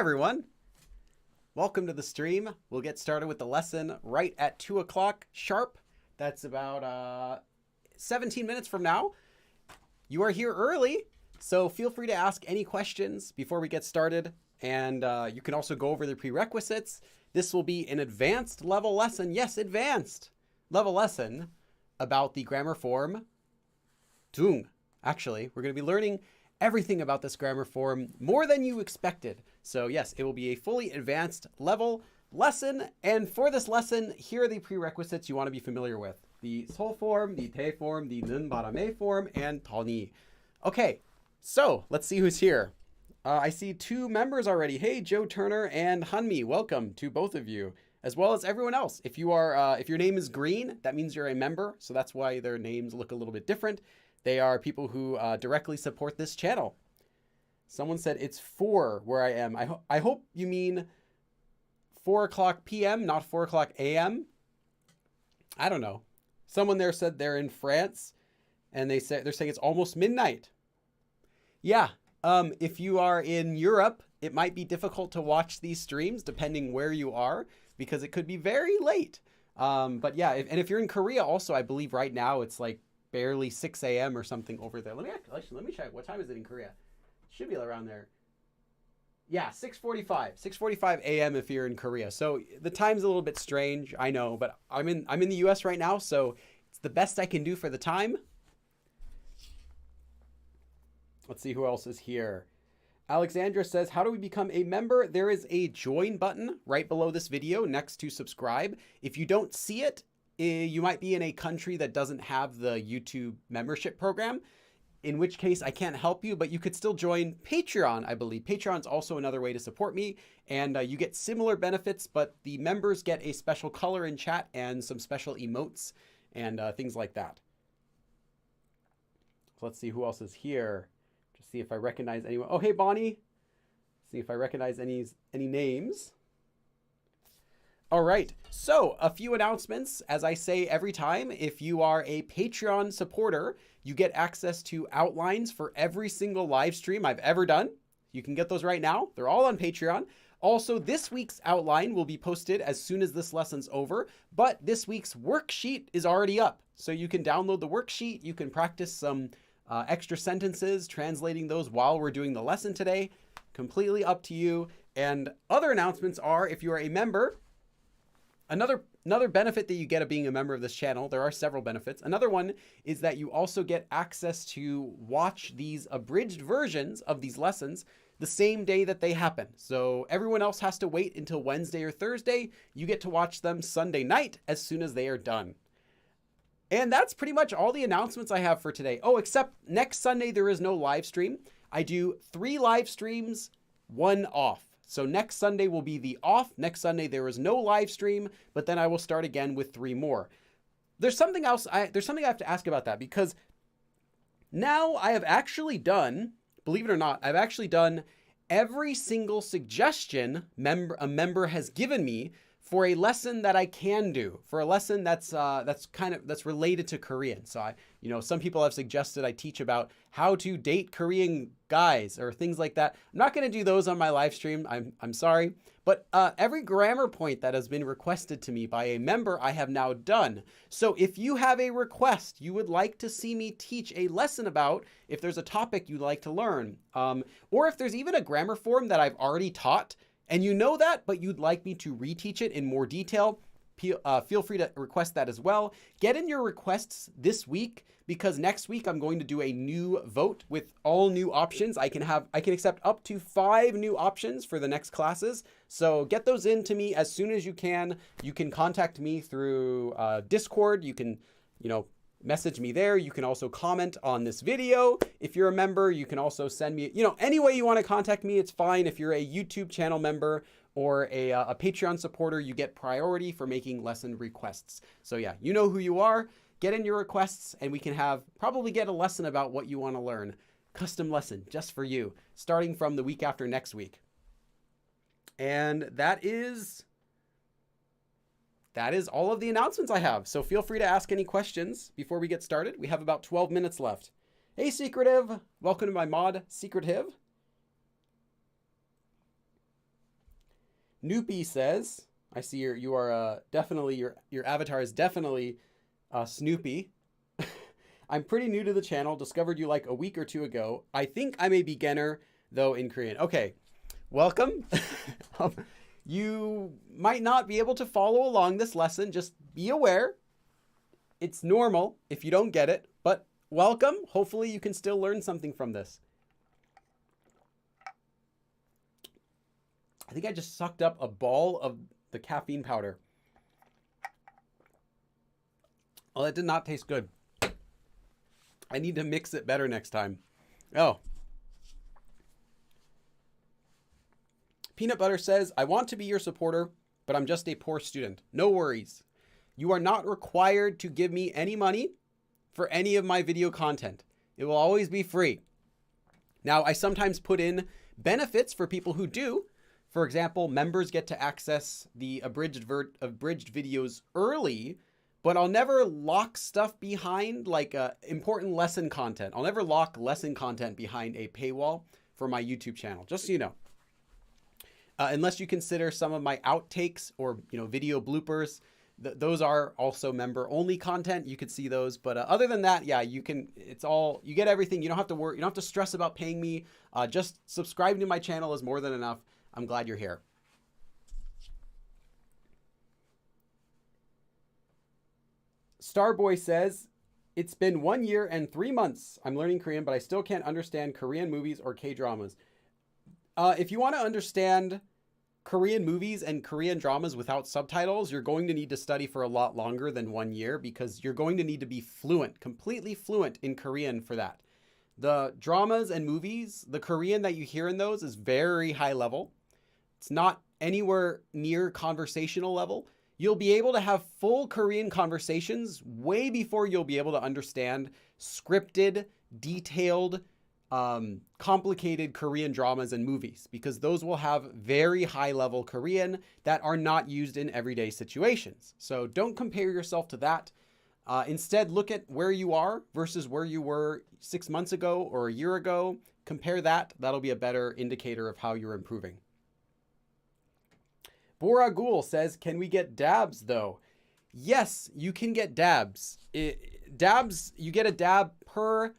everyone. Welcome to the stream. We'll get started with the lesson right at 2 o'clock sharp. That's about 17 minutes from now. You are here early, so feel free to ask any questions before we get started. And you can also go over the prerequisites. This will be an advanced level lesson. Yes, advanced level lesson about the grammar form tung. Actually, we're going to be learning everything about this grammar form, more than you expected. So yes, it will be a fully advanced level lesson. And for this lesson, here are the prerequisites you want to be familiar with. The sol form, the te form, the 는 바람에 form, and tani. Okay, so let's see who's here. I see two members already. Hey, Joe Turner and Hanmi, welcome to both of you, as well as everyone else. If you are, if your name is green, that means you're a member. So that's why their names look a little bit different. They are people who directly support this channel. Someone said it's 4 where I am. I hope you mean 4 o'clock p.m., not 4 o'clock a.m. I don't know. Someone there said they're in France, and they're saying it's almost midnight. Yeah, if you are in Europe, it might be difficult to watch these streams depending where you are, because it could be very late. But yeah, if you're in Korea also, I believe right now it's like barely 6 a.m. or something over there. Let me check. What time is it in Korea? Should be around there. Yeah, 6:45. 6:45 a.m. if you're in Korea. So the time's a little bit strange, I know, but I'm in the US right now, so it's the best I can do for the time. Let's see who else is here. Alexandra says, how do we become a member? There is a join button right below this video next to subscribe. If you don't see it, you might be in a country that doesn't have the YouTube membership program, in which case I can't help you, but you could still join Patreon, I believe. Patreon's also another way to support me, and you get similar benefits, but the members get a special color in chat and some special emotes and things like that. So let's see who else is here. Just see if I recognize anyone. Oh, hey, Bonnie. See if I recognize any names. All right, so a few announcements. As I say every time, if you are a Patreon supporter, you get access to outlines for every single live stream I've ever done. You can get those right now. They're all on Patreon. Also, this week's outline will be posted as soon as this lesson's over, but this week's worksheet is already up. So you can download the worksheet. You can practice some extra sentences, translating those while we're doing the lesson today. Completely up to you. And other announcements are, if you are a member, Another benefit that you get of being a member of this channel, there are several benefits. Another one is that you also get access to watch these abridged versions of these lessons the same day that they happen. So everyone else has to wait until Wednesday or Thursday. You get to watch them Sunday night as soon as they are done. And that's pretty much all the announcements I have for today. Oh, except next Sunday, there is no live stream. I do 3 live streams, 1 off. So next Sunday will be the off. Next Sunday, there is no live stream, but then I will start again with 3 more. There's something else. There's something I have to ask about that, because now I have actually done, believe it or not, I've actually done every single suggestion a member has given me for a lesson that I can do, for a lesson that's related to Korean. So some people have suggested I teach about how to date Korean guys or things like that. I'm not going to do those on my live stream. I'm sorry, but every grammar point that has been requested to me by a member, I have now done. So if you have a request you would like to see me teach a lesson about, if there's a topic you'd like to learn, or if there's even a grammar form that I've already taught, and you know that, but you'd like me to reteach it in more detail, feel free to request that as well. Get in your requests this week, because next week I'm going to do a new vote with all new options. I can accept up to 5 new options for the next classes. So get those in to me as soon as you can. You can contact me through Discord. You can, message me there. You can also comment on this video. If you're a member, you can also send me, any way you want to contact me, it's fine. If you're a YouTube channel member or a Patreon supporter, you get priority for making lesson requests. So yeah, you know who you are. Get in your requests and we can probably get a lesson about what you want to learn. Custom lesson just for you, starting from the week after next week. And that is all of the announcements I have. So feel free to ask any questions before we get started. We have about 12 minutes left. Hey, Secretive. Welcome to my mod, Secretive. Noopy says, I see you are definitely, your avatar is definitely Snoopy. I'm pretty new to the channel, discovered you like a week or two ago. I think I'm a beginner, though, in Korean. Okay, welcome. You might not be able to follow along this lesson. Just be aware. It's normal if you don't get it, but welcome. Hopefully you can still learn something from this. I think I just sucked up a ball of the caffeine powder. Oh, that did not taste good. I need to mix it better next time. Oh. Peanut Butter says, I want to be your supporter, but I'm just a poor student. No worries. You are not required to give me any money for any of my video content. It will always be free. Now, I sometimes put in benefits for people who do. For example, members get to access the abridged videos early, but I'll never lock stuff behind like important lesson content. I'll never lock lesson content behind a paywall for my YouTube channel, just so you know. Unless you consider some of my outtakes or video bloopers, those are also member-only content. You could see those, but other than that, yeah, you can. It's all, you get everything. You don't have to worry. You don't have to stress about paying me. Just subscribing to my channel is more than enough. I'm glad you're here. Starboy says, it's been 1 year and 3 months. I'm learning Korean, but I still can't understand Korean movies or K-dramas. If you want to understand Korean movies and Korean dramas without subtitles, you're going to need to study for a lot longer than 1 year, because you're going to need to be fluent, completely fluent in Korean for that. The dramas and movies, the Korean that you hear in those is very high level. It's not anywhere near conversational level. You'll be able to have full Korean conversations way before you'll be able to understand scripted, detailed, complicated Korean dramas and movies, because those will have very high level Korean that are not used in everyday situations. So don't compare yourself to that. Instead, look at where you are versus where you were 6 months ago or a year ago. Compare that. That'll be a better indicator of how you're improving. Boragul says, can we get dabs though? Yes, you can get dabs. Dabs, you get a dab per...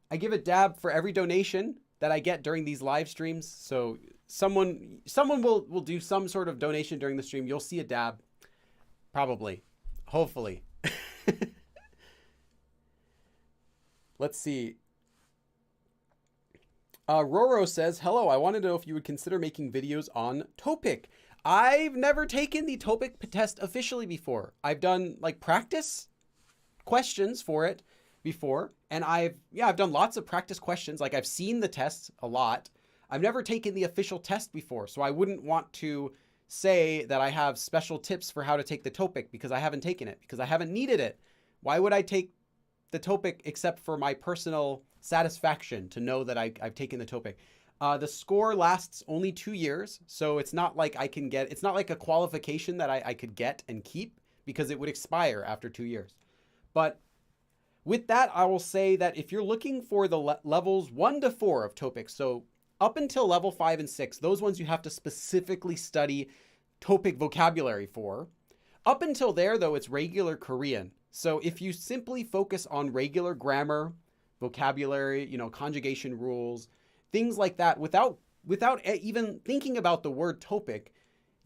I give a dab for every donation that I get during these live streams. So someone will do some sort of donation during the stream. You'll see a dab. Probably. Hopefully. Let's see. Roro says, hello, I want to know if you would consider making videos on TOPIK. I've never taken the TOPIK test officially before. I've done like practice questions for it before. And I've done lots of practice questions. Like I've seen the tests a lot. I've never taken the official test before. So I wouldn't want to say that I have special tips for how to take the TOPIK because I haven't taken it, because I haven't needed it. Why would I take the TOPIK except for my personal satisfaction to know that I've taken the TOPIK? The score lasts only 2 years. So it's not like I can get, it's not like a qualification that I could get and keep, because it would expire after 2 years. But with that, I will say that if you're looking for the levels 1 to 4 of TOPIK, so up until level 5 and 6, those ones you have to specifically study TOPIK vocabulary for. Up until there, though, it's regular Korean. So if you simply focus on regular grammar, vocabulary, conjugation rules, things like that, without even thinking about the word TOPIK,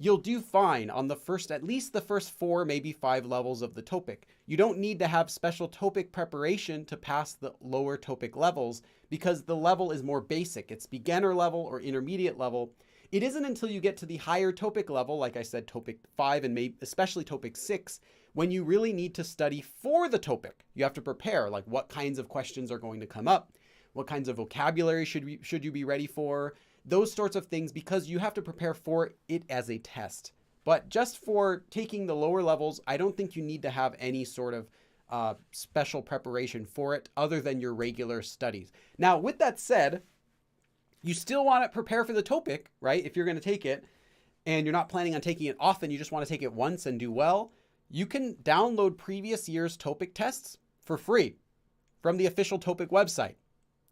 you'll do fine on at least the first 4, maybe 5 levels of the TOPIK. You don't need to have special TOPIK preparation to pass the lower TOPIK levels, because the level is more basic. It's beginner level or intermediate level. It isn't until you get to the higher TOPIK level, like I said, TOPIK 5 and maybe especially TOPIK 6, when you really need to study for the TOPIK. You have to prepare, like what kinds of questions are going to come up, what kinds of vocabulary should you be ready for, those sorts of things, because you have to prepare for it as a test. But just for taking the lower levels, I don't think you need to have any sort of special preparation for it other than your regular studies. Now, with that said, you still want to prepare for the TOPIK, right? If you're going to take it and you're not planning on taking it often, you just want to take it once and do well, you can download previous year's TOPIK tests for free from the official TOPIK website.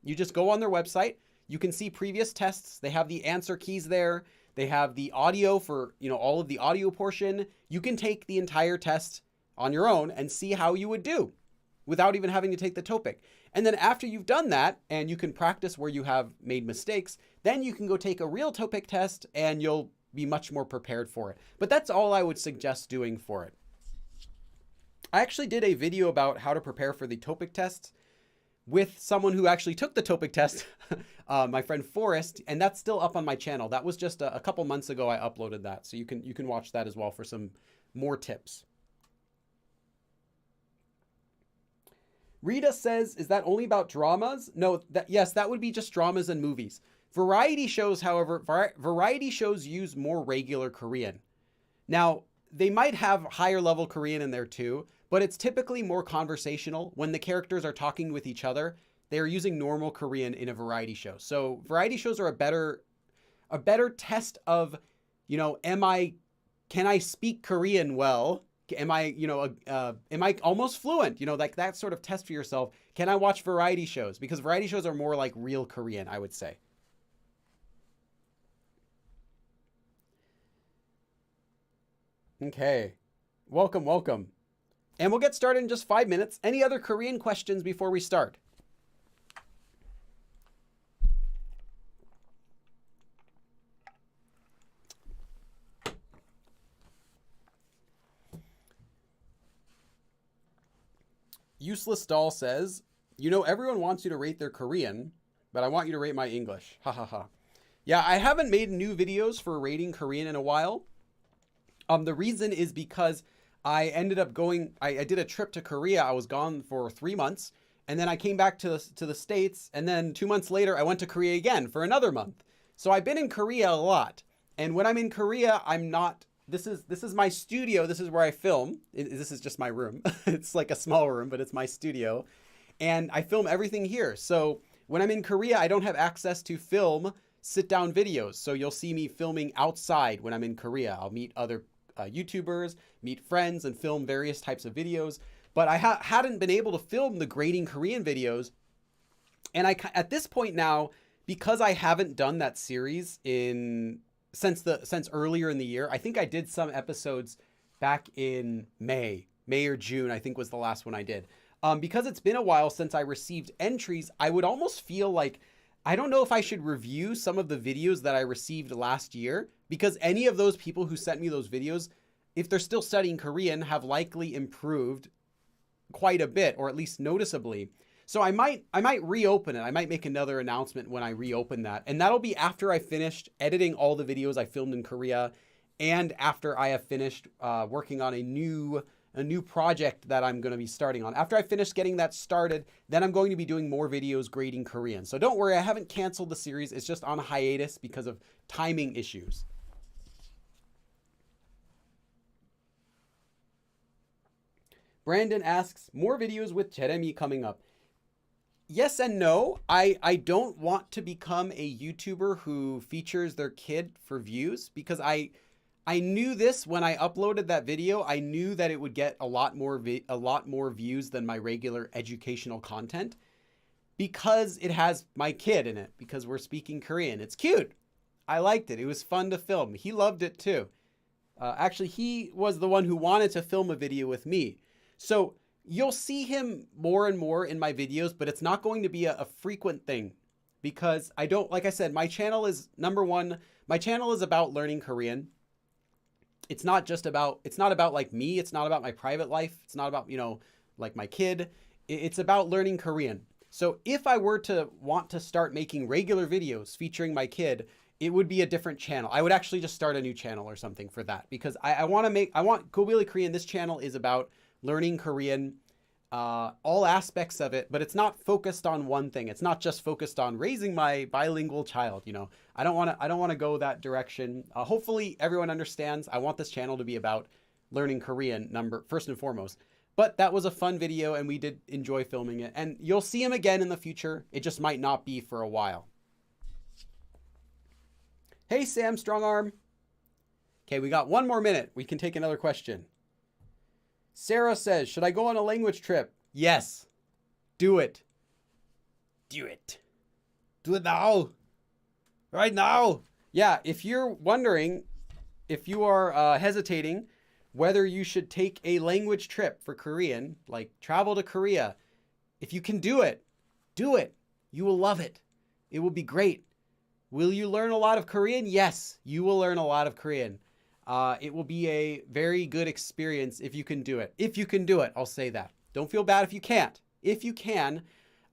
You just go on their website. You can see previous tests. They have the answer keys there. They have the audio for, all of the audio portion. You can take the entire test on your own and see how you would do without even having to take the TOPIK. And then after you've done that and you can practice where you have made mistakes, then you can go take a real TOPIK test and you'll be much more prepared for it. But that's all I would suggest doing for it. I actually did a video about how to prepare for the TOPIK tests with someone who actually took the TOPIK test, my friend Forrest, and that's still up on my channel. That was just a couple months ago I uploaded that, so you can watch that as well for some more tips. Rita says, is that only about dramas? No, yes, that would be just dramas and movies. Variety shows, however, variety shows use more regular Korean. Now, they might have higher level Korean in there too, but it's typically more conversational. When the characters are talking with each other, they're using normal Korean in a variety show. So variety shows are a better test of, can I speak Korean well? Am I almost fluent? Like that sort of test for yourself. Can I watch variety shows? Because variety shows are more like real Korean, I would say. Okay. Welcome, welcome. And we'll get started in just 5 minutes. Any other Korean questions before we start? Useless Doll says, everyone wants you to rate their Korean, but I want you to rate my English. Ha ha ha. Yeah, I haven't made new videos for rating Korean in a while. The reason is because I ended up I did a trip to Korea. I was gone for 3 months, and then I came back to the States, and then 2 months later, I went to Korea again for another month. So I've been in Korea a lot. And when I'm in Korea, this is my studio. This is where I film. This is just my room. It's like a small room, but it's my studio. And I film everything here. So when I'm in Korea, I don't have access to film sit-down videos. So you'll see me filming outside when I'm in Korea. I'll meet other YouTubers, meet friends, and film various types of videos. But I hadn't been able to film the grading Korean videos. And at this point now, because I haven't done that series since earlier in the year, I think I did some episodes back in May or June, I think was the last one I did. Because it's been a while since I received entries, I would almost feel like, I don't know if I should review some of the videos that I received last year, because any of those people who sent me those videos, if they're still studying Korean, have likely improved quite a bit, or at least noticeably. So I might reopen it. I might make another announcement when I reopen that. And that'll be after I finished editing all the videos I filmed in Korea, and after I have finished working on a new project that I'm going to be starting on. After I finish getting that started, then I'm going to be doing more videos grading Korean. So don't worry, I haven't canceled the series. It's just on hiatus because of timing issues. Brandon asks, more videos with Jeremy coming up. Yes and no. I don't want to become a YouTuber who features their kid for views, because I knew this when I uploaded that video. I knew that it would get a lot more views than my regular educational content, because it has my kid in it, because we're speaking Korean. It's cute. I liked it. It was fun to film. He loved it too. Actually, he was the one who wanted to film a video with me. So you'll see him more and more in my videos, but it's not going to be a frequent thing, because like I said, my channel is, number one, my channel is about learning Korean. It's not about like me. It's not about my private life. It's not about, like my kid. It's about learning Korean. So if I were to want to start making regular videos featuring my kid, it would be a different channel. I would actually just start a new channel or something for that, because I want Go Korean. This channel is about learning Korean, all aspects of it, but it's not focused on one thing. It's not just focused on raising my bilingual child. I don't want to go that direction. Hopefully everyone understands. I want this channel to be about learning Korean, first and foremost. But that was a fun video, and we did enjoy filming it. And you'll see him again in the future. It just might not be for a while. Hey, Sam Strongarm. Okay, we got 1 more minute. We can take another question. Sarah says, should I go on a language trip? Yes. Do it. Do it. Do it now. Right now. Yeah, if you're wondering, if you are hesitating whether you should take a language trip for Korean, like travel to Korea, if you can do it, do it. You will love it. It will be great. Will you learn a lot of Korean? Yes, you will learn a lot of Korean. It will be a very good experience if you can do it. If you can do it, I'll say that. Don't feel bad if you can't. If you can,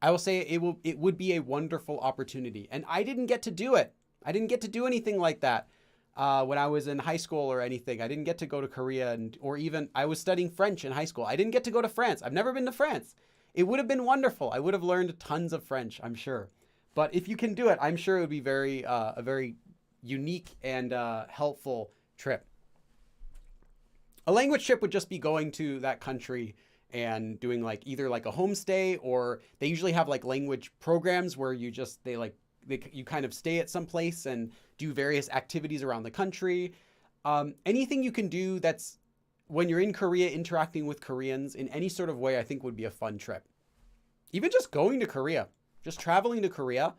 I will say it would be a wonderful opportunity. And I didn't get to do it. I didn't get to do anything like that when I was in high school or anything. I didn't get to go to Korea, or even I was studying French in high school. I didn't get to go to France. I've never been to France. It would have been wonderful. I would have learned tons of French, I'm sure. But if you can do it, I'm sure it would be a very unique and helpful trip. A language trip would just be going to that country and doing like either like a homestay, or they usually have like language programs where you kind of stay at some place and do various activities around the country. Anything you can do that's when you're in Korea interacting with Koreans in any sort of way, I think would be a fun trip. Even just going to Korea, just traveling to Korea,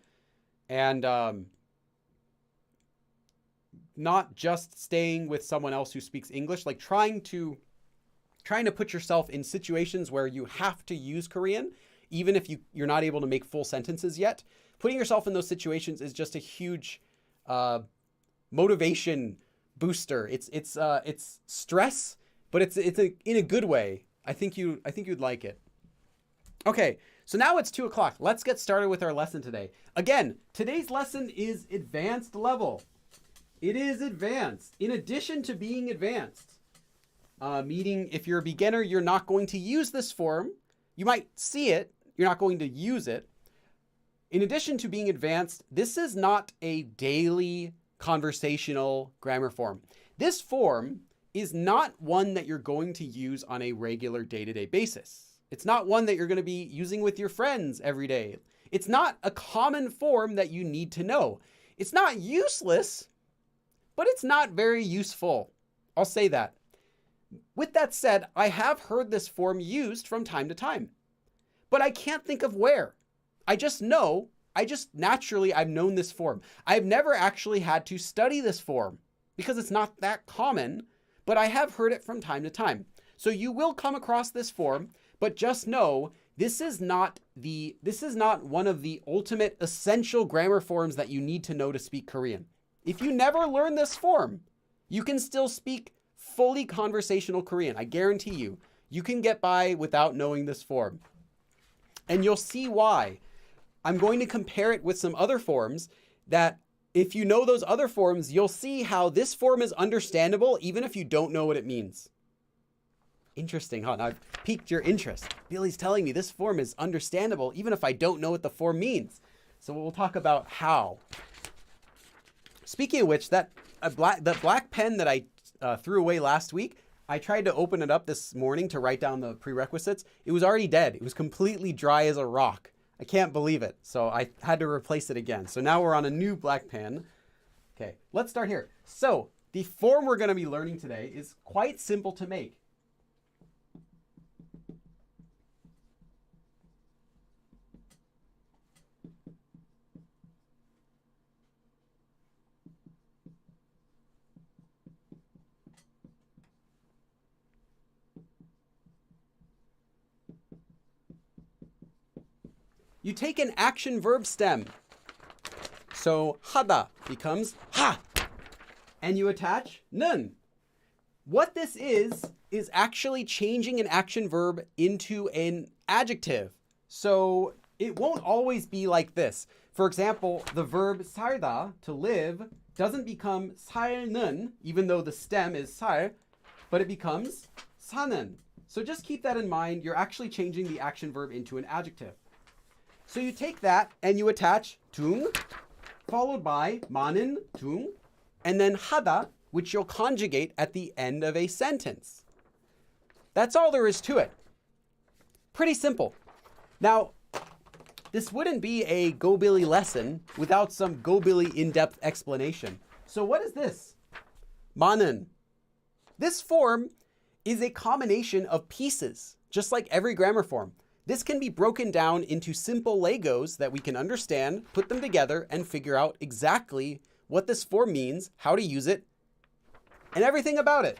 and not just staying with someone else who speaks English, like trying to put yourself in situations where you have to use Korean, even if you're not able to make full sentences yet. Putting yourself in those situations is just a huge motivation booster. It's stress, but it's in a good way. I think you'd like it. Okay, so now it's 2:00. Let's get started with our lesson today. Again, today's lesson is advanced level. It is advanced. In addition to being advanced, meaning if you're a beginner, you're not going to use this form. You might see it. You're not going to use it. In addition to being advanced, this is not a daily conversational grammar form. This form is not one that you're going to use on a regular day-to-day basis. It's not one that you're going to be using with your friends every day. It's not a common form that you need to know. It's not useless, but it's not very useful. I'll say that. With that said, I have heard this form used from time to time, but I can't think of where. I've known this form. I've never actually had to study this form because it's not that common, but I have heard it from time to time. So you will come across this form, but just know this is not one of the ultimate essential grammar forms that you need to know to speak Korean. If you never learn this form, you can still speak fully conversational Korean. I guarantee you, you can get by without knowing this form. And you'll see why. I'm going to compare it with some other forms that if you know those other forms, you'll see how this form is understandable even if you don't know what it means. Interesting, huh? Now I've piqued your interest. Billy's telling me this form is understandable even if I don't know what the form means. So we'll talk about how. Speaking of which, the black pen that I threw away last week, I tried to open it up this morning to write down the prerequisites. It was already dead. It was completely dry as a rock. I can't believe it. So I had to replace it again. So now we're on a new black pen. Okay, let's start here. So the form we're going to be learning today is quite simple to make. You take an action verb stem. So 하다 becomes ha, and you attach 는. What this is actually changing an action verb into an adjective. So it won't always be like this. For example, the verb 살다, to live, doesn't become 살는, even though the stem is 살, but it becomes 사는. So just keep that in mind. You're actually changing the action verb into an adjective. So you take that and you attach 둥, followed by 많은 둥, and then 하다, which you'll conjugate at the end of a sentence. That's all there is to it. Pretty simple. Now, this wouldn't be a Go Billy lesson without some Go Billy in-depth explanation. So what is this? 많은. This form is a combination of pieces, just like every grammar form. This can be broken down into simple Legos that we can understand, put them together, and figure out exactly what this form means, how to use it, and everything about it.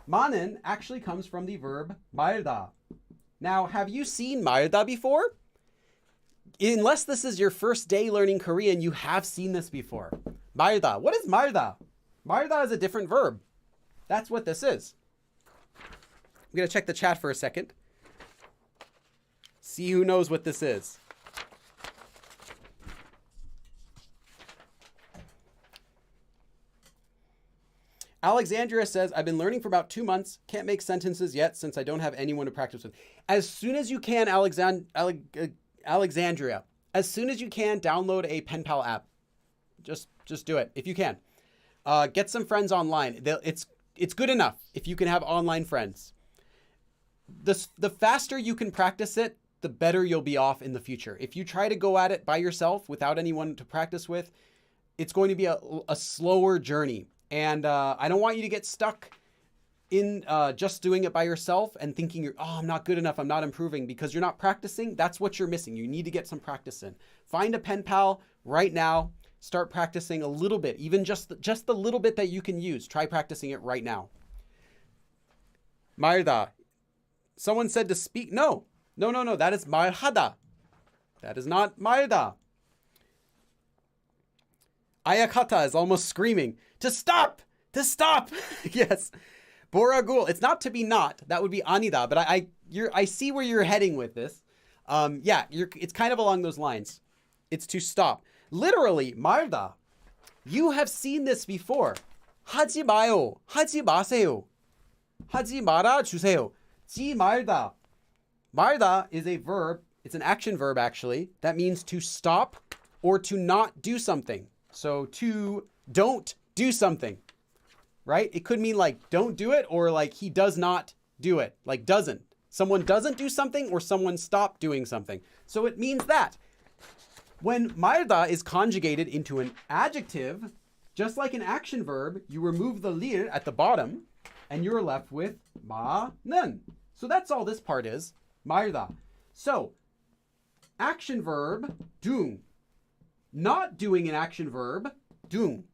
많은 actually comes from the verb 말다. Now, have you seen 말다 before? Unless this is your first day learning Korean, you have seen this before. 말다. What is 말다? 말다 is a different verb. That's what this is. I'm going to check the chat for a second. See who knows what this is. Alexandria says, I've been learning for about 2 months. Can't make sentences yet since I don't have anyone to practice with. As soon as you can, Alexandria, as soon as you can, download a pen pal app. Just do it if you can. Get some friends online. It's good enough if you can have online friends. The faster you can practice it, the better you'll be off in the future. If you try to go at it by yourself without anyone to practice with, it's going to be a slower journey. And I don't want you to get stuck in just doing it by yourself and thinking, I'm not good enough, I'm not improving, because you're not practicing. That's what you're missing. You need to get some practice in. Find a pen pal right now. Start practicing a little bit, even just the little bit that you can use. Try practicing it right now. 말다. Someone said to speak. No. That is 말하다. That is not 말다. Ayakata is almost screaming. To stop! Yes. Boragul. It's not to be not. That would be anida. But I see where you're heading with this. It's kind of along those lines. It's to stop. Literally, 말다. You have seen this before. 하지 마요. 하지 마세요. 하지 말아 주세요. 지 말다. 말다 is a verb. It's an action verb, actually. That means to stop or to not do something. So to don't do something, right? It could mean like don't do it, or like he does not do it, like doesn't. Someone doesn't do something, or someone stopped doing something. So it means that. When 말다 is conjugated into an adjective, just like an action verb, you remove the lir at the bottom, and you're left with 마는. So that's all this part is, 말다. So, action verb, 둥. Not doing an action verb, 둥.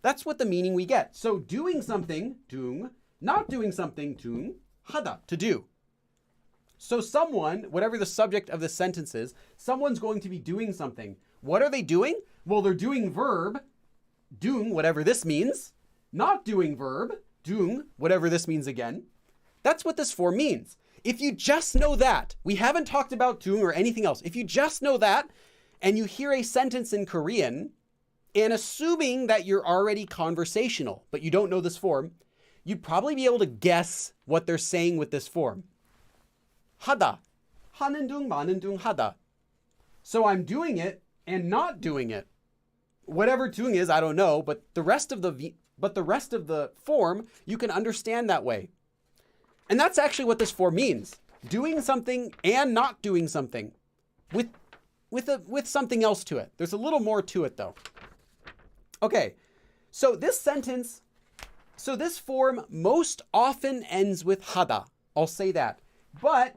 That's what the meaning we get. So doing something, 둥. Not doing something, 둥. 하다, to do. So someone, whatever the subject of the sentence is, someone's going to be doing something. What are they doing? Well, they're doing verb, 둥, whatever this means. Not doing verb, 둥, whatever this means again. That's what this form means. If you just know that, we haven't talked about 둥 or anything else. If you just know that, and you hear a sentence in Korean, and assuming that you're already conversational, but you don't know this form, you'd probably be able to guess what they're saying with this form. 하다. 하는 둥, 마는 둥, 하다. So I'm doing it and not doing it. Whatever 둥 is, I don't know, but the rest of the form you can understand that way. And that's actually what this form means. Doing something and not doing something with something else to it. There's a little more to it though. Okay. So this form most often ends with 하다. I'll say that. But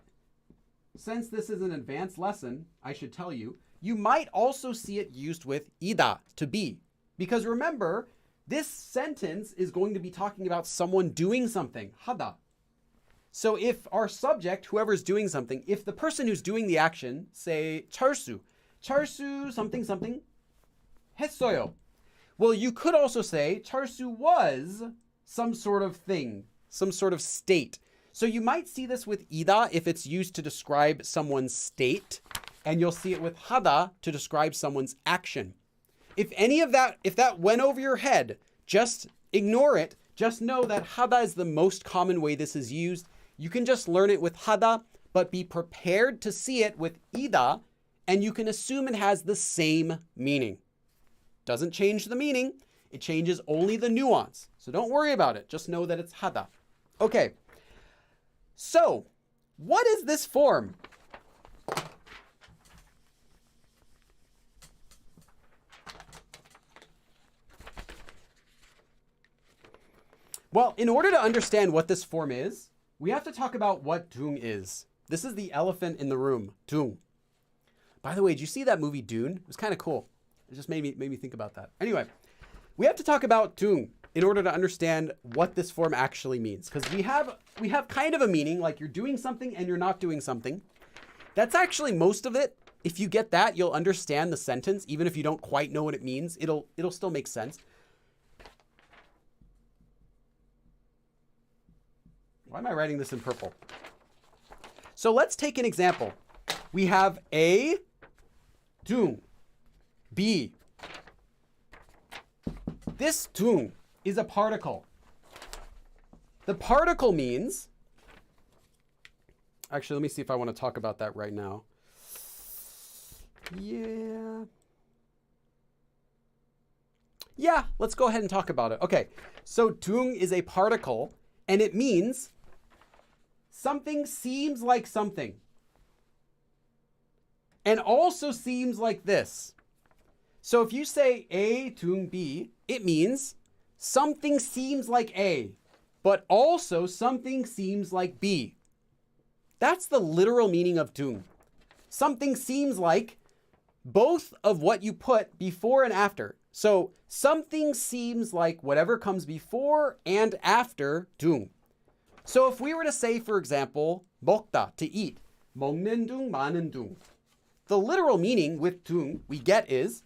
since this is an advanced lesson, I should tell you, you might also see it used with 이다, to be. Because remember, this sentence is going to be talking about someone doing something, 하다. So if our subject, whoever's doing something, if the person who's doing the action, say 철수 something something 했어요. Well, you could also say 철수 was some sort of thing, some sort of state. So you might see this with 이다 if it's used to describe someone's state, and you'll see it with 하다 to describe someone's action. If that went over your head, just ignore it. Just know that 하다 is the most common way this is used. You can just learn it with 하다, but be prepared to see it with 이다, and you can assume it has the same meaning. Doesn't change the meaning. It changes only the nuance. So don't worry about it. Just know that it's 하다. Okay. So, what is this form? Well, in order to understand what this form is, we have to talk about what 둥 is. This is the elephant in the room, 둥. By the way, did you see that movie Dune? It was kind of cool. It just made me think about that. Anyway, we have to talk about tun in order to understand what this form actually means. Because we have kind of a meaning, like you're doing something and you're not doing something. That's actually most of it. If you get that, you'll understand the sentence, even if you don't quite know what it means. It'll still make sense. Why am I writing this in purple? So let's take an example. We have A, tun, B. This tun is a particle. The particle means, actually, let me see if I want to talk about that right now. Yeah, let's go ahead and talk about it. Okay, so tun is a particle, and it means something seems like something. And also seems like this. So if you say A tun B, it means something seems like A, but also something seems like B. That's the literal meaning of tun. Something seems like both of what you put before and after. So something seems like whatever comes before and after tun. So if we were to say, for example, 먹다, to eat, 먹는 둥, 마는 둥. The literal meaning with tun we get is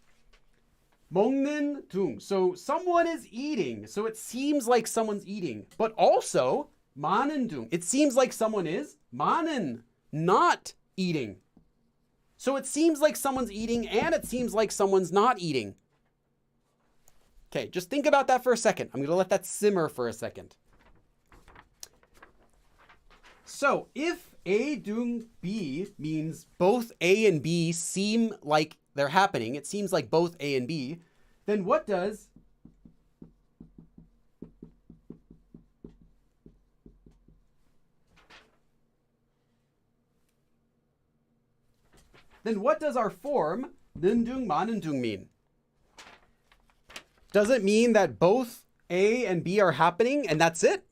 먹는 둥. So someone is eating. So it seems like someone's eating. But also 마는 둥. It seems like someone is 마는, not eating. So it seems like someone's eating and it seems like someone's not eating. Okay, just think about that for a second. I'm going to let that simmer for a second. So if A tun B means both A and B seem like they're happening, it seems like both A and B, then what does our form 는 둥, 마는 둥 mean? Does it mean that both A and B are happening and that's it?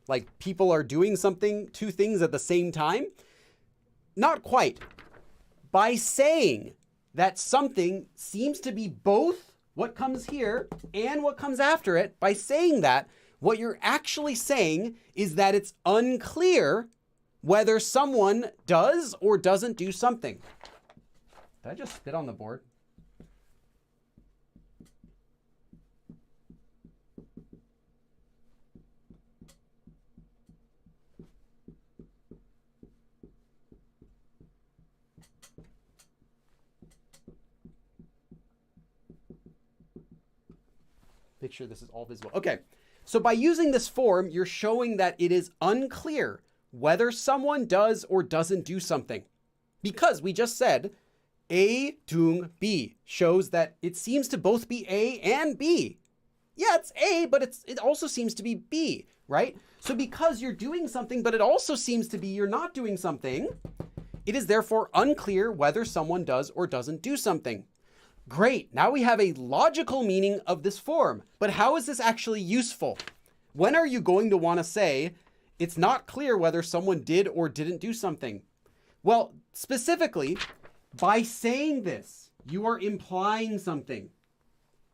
Like people are doing something, two things at the same time? Not quite. By saying that something seems to be both what comes here and what comes after it, by saying that, what you're actually saying is that it's unclear whether someone does or doesn't do something. Did I just spit on the board? Make sure this is all visible. Okay, so by using this form, you're showing that it is unclear whether someone does or doesn't do something. Because we just said A tun B shows that it seems to both be A and B. Yeah, it's A, but it also seems to be B, right? So because you're doing something, but it also seems to be you're not doing something, it is therefore unclear whether someone does or doesn't do something. Great, now we have a logical meaning of this form, but how is this actually useful? When are you going to want to say, it's not clear whether someone did or didn't do something? Well, specifically, by saying this, you are implying something.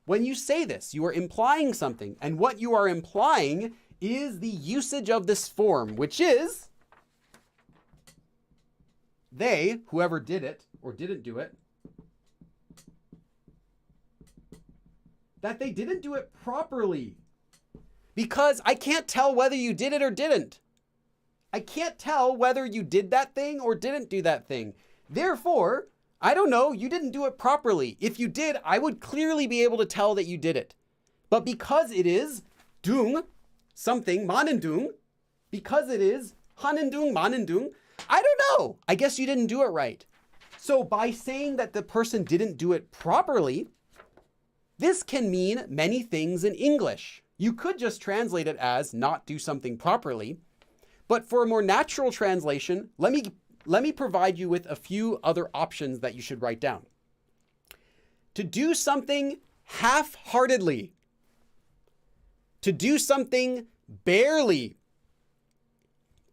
When you say this, you are implying something, and what you are implying is the usage of this form, which is they, whoever did it or didn't do it, that they didn't do it properly. Because I can't tell whether you did it or didn't. I can't tell whether you did that thing or didn't do that thing. Therefore, I don't know, you didn't do it properly. If you did, I would clearly be able to tell that you did it. But because it is dung, something, 마는 둥, because it is 하는 둥, 마는 둥, I don't know. I guess you didn't do it right. So by saying that the person didn't do it properly, this can mean many things in English. You could just translate it as not do something properly. But for a more natural translation, let me provide you with a few other options that you should write down. To do something half-heartedly. To do something barely.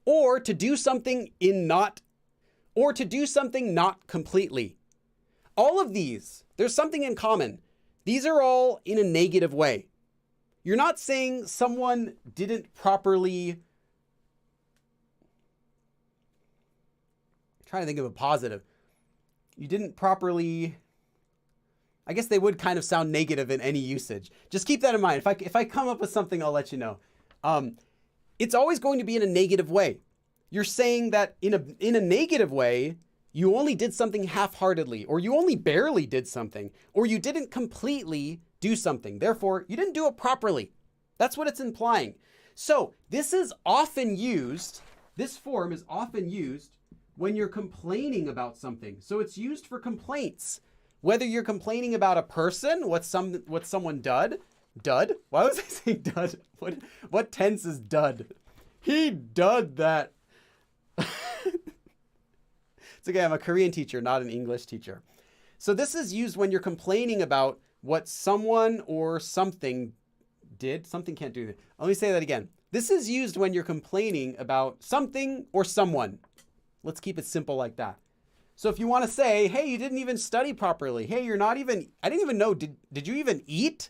Or to do something not completely. All of these, there's something in common. These are all in a negative way. You're not saying someone didn't properly... I'm trying to think of a positive. You didn't properly... I guess they would kind of sound negative in any usage. Just keep that in mind. If I come up with something, I'll let you know. It's always going to be in a negative way. You're saying that in a negative way, you only did something half-heartedly, or you only barely did something, or you didn't completely do something. Therefore, you didn't do it properly. That's what it's implying. So this is often used, this form is often used when you're complaining about something. So it's used for complaints. Whether you're complaining about a person, what someone did. Why was I saying dud? What tense is dud? He dud that. It's okay, I'm a Korean teacher, not an English teacher. So this is used when you're complaining about what someone or something did. Something can't do that. Let me say that again. This is used when you're complaining about something or someone. Let's keep it simple like that. So if you want to say, hey, you didn't even study properly. Hey, I didn't even know, did you even eat?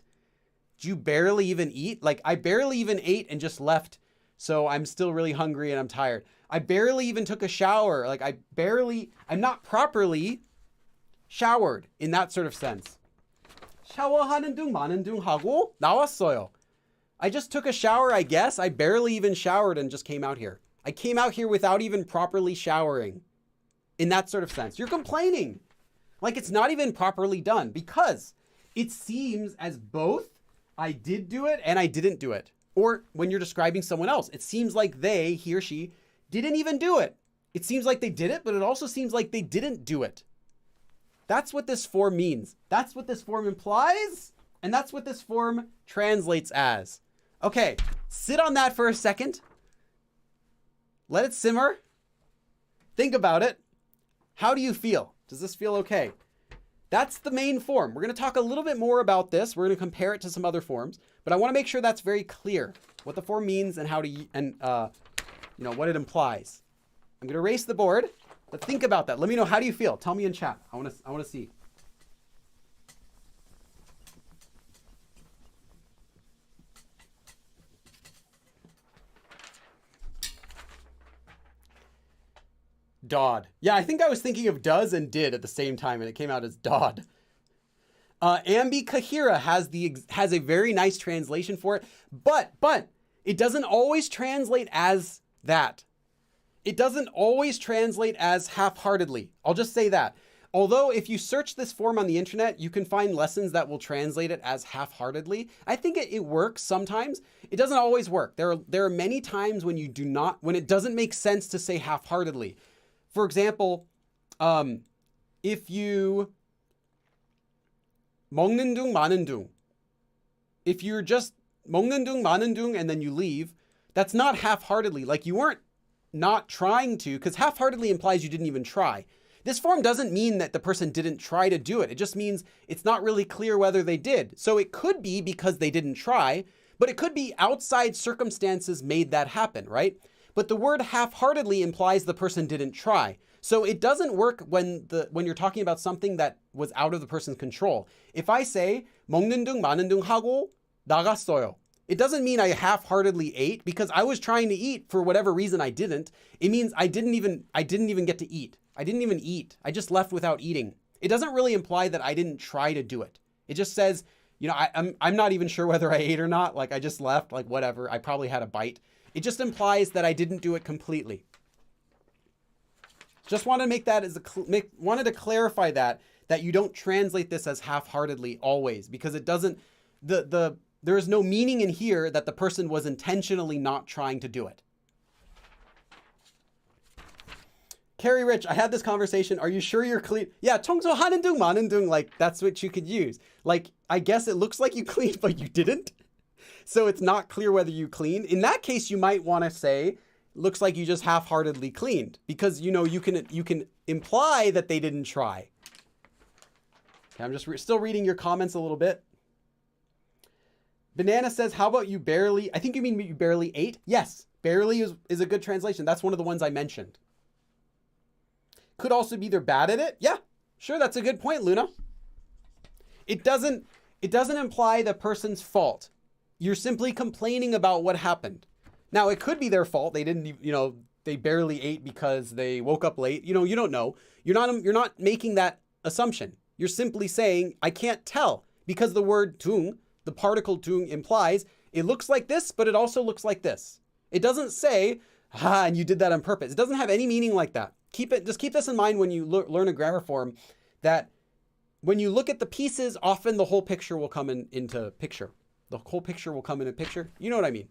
Did you barely even eat? Like, I barely even ate and just left. So I'm still really hungry and I'm tired. I barely even took a shower. Like, I'm not properly showered in that sort of sense. 샤워하는 둥 마는 둥 하고 나왔어요. I just took a shower, I guess. I barely even showered and just came out here. I came out here without even properly showering. In that sort of sense. You're complaining. Like it's not even properly done because it seems as both I did do it and I didn't do it. Or when you're describing someone else, it seems like he or she, didn't even do it. It seems like they did it, but it also seems like they didn't do it. That's what this form means. That's what this form implies. And that's what this form translates as. Okay, sit on that for a second. Let it simmer. Think about it. How do you feel? Does this feel okay? That's the main form. We're going to talk a little bit more about this. We're going to compare it to some other forms, but I want to make sure that's very clear what the form means and what it implies. I'm going to erase the board, but think about that. Let me know, how do you feel? Tell me in chat. I want to see. Dod. Yeah, I think I was thinking of does and did at the same time, and it came out as dod. Ambi Kahira has a very nice translation for it, but it doesn't always translate as that. It doesn't always translate as half-heartedly. I'll just say that. Although if you search this form on the internet, you can find lessons that will translate it as half-heartedly. I think it works sometimes. It doesn't always work. There are many times when when it doesn't make sense to say half-heartedly. For example, if you 먹는 둥 마는 둥, if you're just 먹는 둥 마는 둥 and then you leave, that's not half-heartedly. Like you weren't not trying to, because half-heartedly implies you didn't even try. This form doesn't mean that the person didn't try to do it. It just means it's not really clear whether they did. So it could be because they didn't try, but it could be outside circumstances made that happen, right? But the word half-heartedly implies the person didn't try. So it doesn't work when you're talking about something that was out of the person's control. If I say 먹는 둥 마는 둥 하고 나갔어요, it doesn't mean I half-heartedly ate because I was trying to eat for whatever reason I didn't. It means I didn't even get to eat. I didn't even eat. I just left without eating. It doesn't really imply that I didn't try to do it. It just says, I'm not even sure whether I ate or not. Like I just left, like whatever. I probably had a bite. It just implies that I didn't do it completely. Just want to make that wanted to clarify that you don't translate this as half-heartedly always, because it doesn't, there is no meaning in here that the person was intentionally not trying to do it. Carrie Rich, I had this conversation. Are you sure you're clean? Yeah, 청소하는 둥 마는 둥, like that's what you could use. Like, I guess it looks like you cleaned, but you didn't. So it's not clear whether you cleaned. In that case, you might want to say, looks like you just half-heartedly cleaned, because you can imply that they didn't try. Okay, I'm just still reading your comments a little bit. Banana says, how about you barely, I think you mean you barely ate? Yes, barely is a good translation. That's one of the ones I mentioned. Could also be they're bad at it. Yeah, sure, that's a good point, Luna. It doesn't imply the person's fault. You're simply complaining about what happened. Now, it could be their fault. They didn't, they barely ate because they woke up late. You don't know. You're not making that assumption. You're simply saying, I can't tell, because the word tung, the particle tung, implies it looks like this, but it also looks like this. It doesn't say, and you did that on purpose. It doesn't have any meaning like that. Just keep this in mind when you learn a grammar form, that when you look at the pieces, often the whole picture will come into picture. The whole picture will come in a picture. You know what I mean?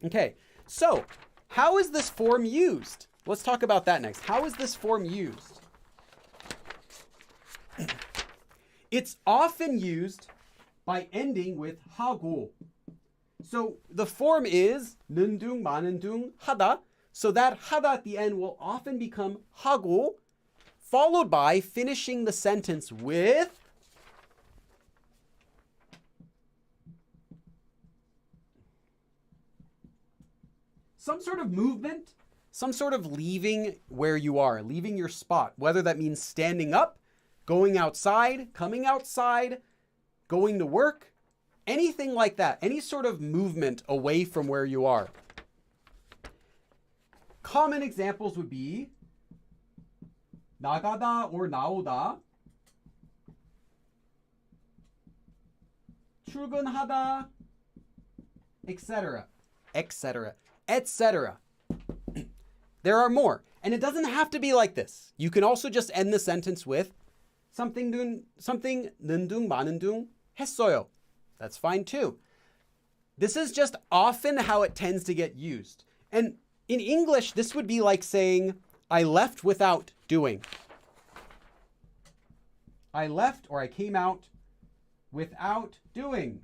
Okay, so how is this form used? Let's talk about that next. How is this form used? It's often used by ending with 하고. So the form is 는둥, 많은둥, 하다. So that 하다 at the end will often become 하고, followed by finishing the sentence with some sort of movement, some sort of leaving where you are, leaving your spot, whether that means standing up, going outside, coming outside, going to work, anything like that, any sort of movement away from where you are. Common examples would be 나가다 or 나오다, 출근하다, etc., etc., etc. There are more. And it doesn't have to be like this. You can also just end the sentence with something 는둥, 많은둥 했어요. That's fine too. This is just often how it tends to get used. And in English, this would be like saying, I left without doing. I left or I came out without doing.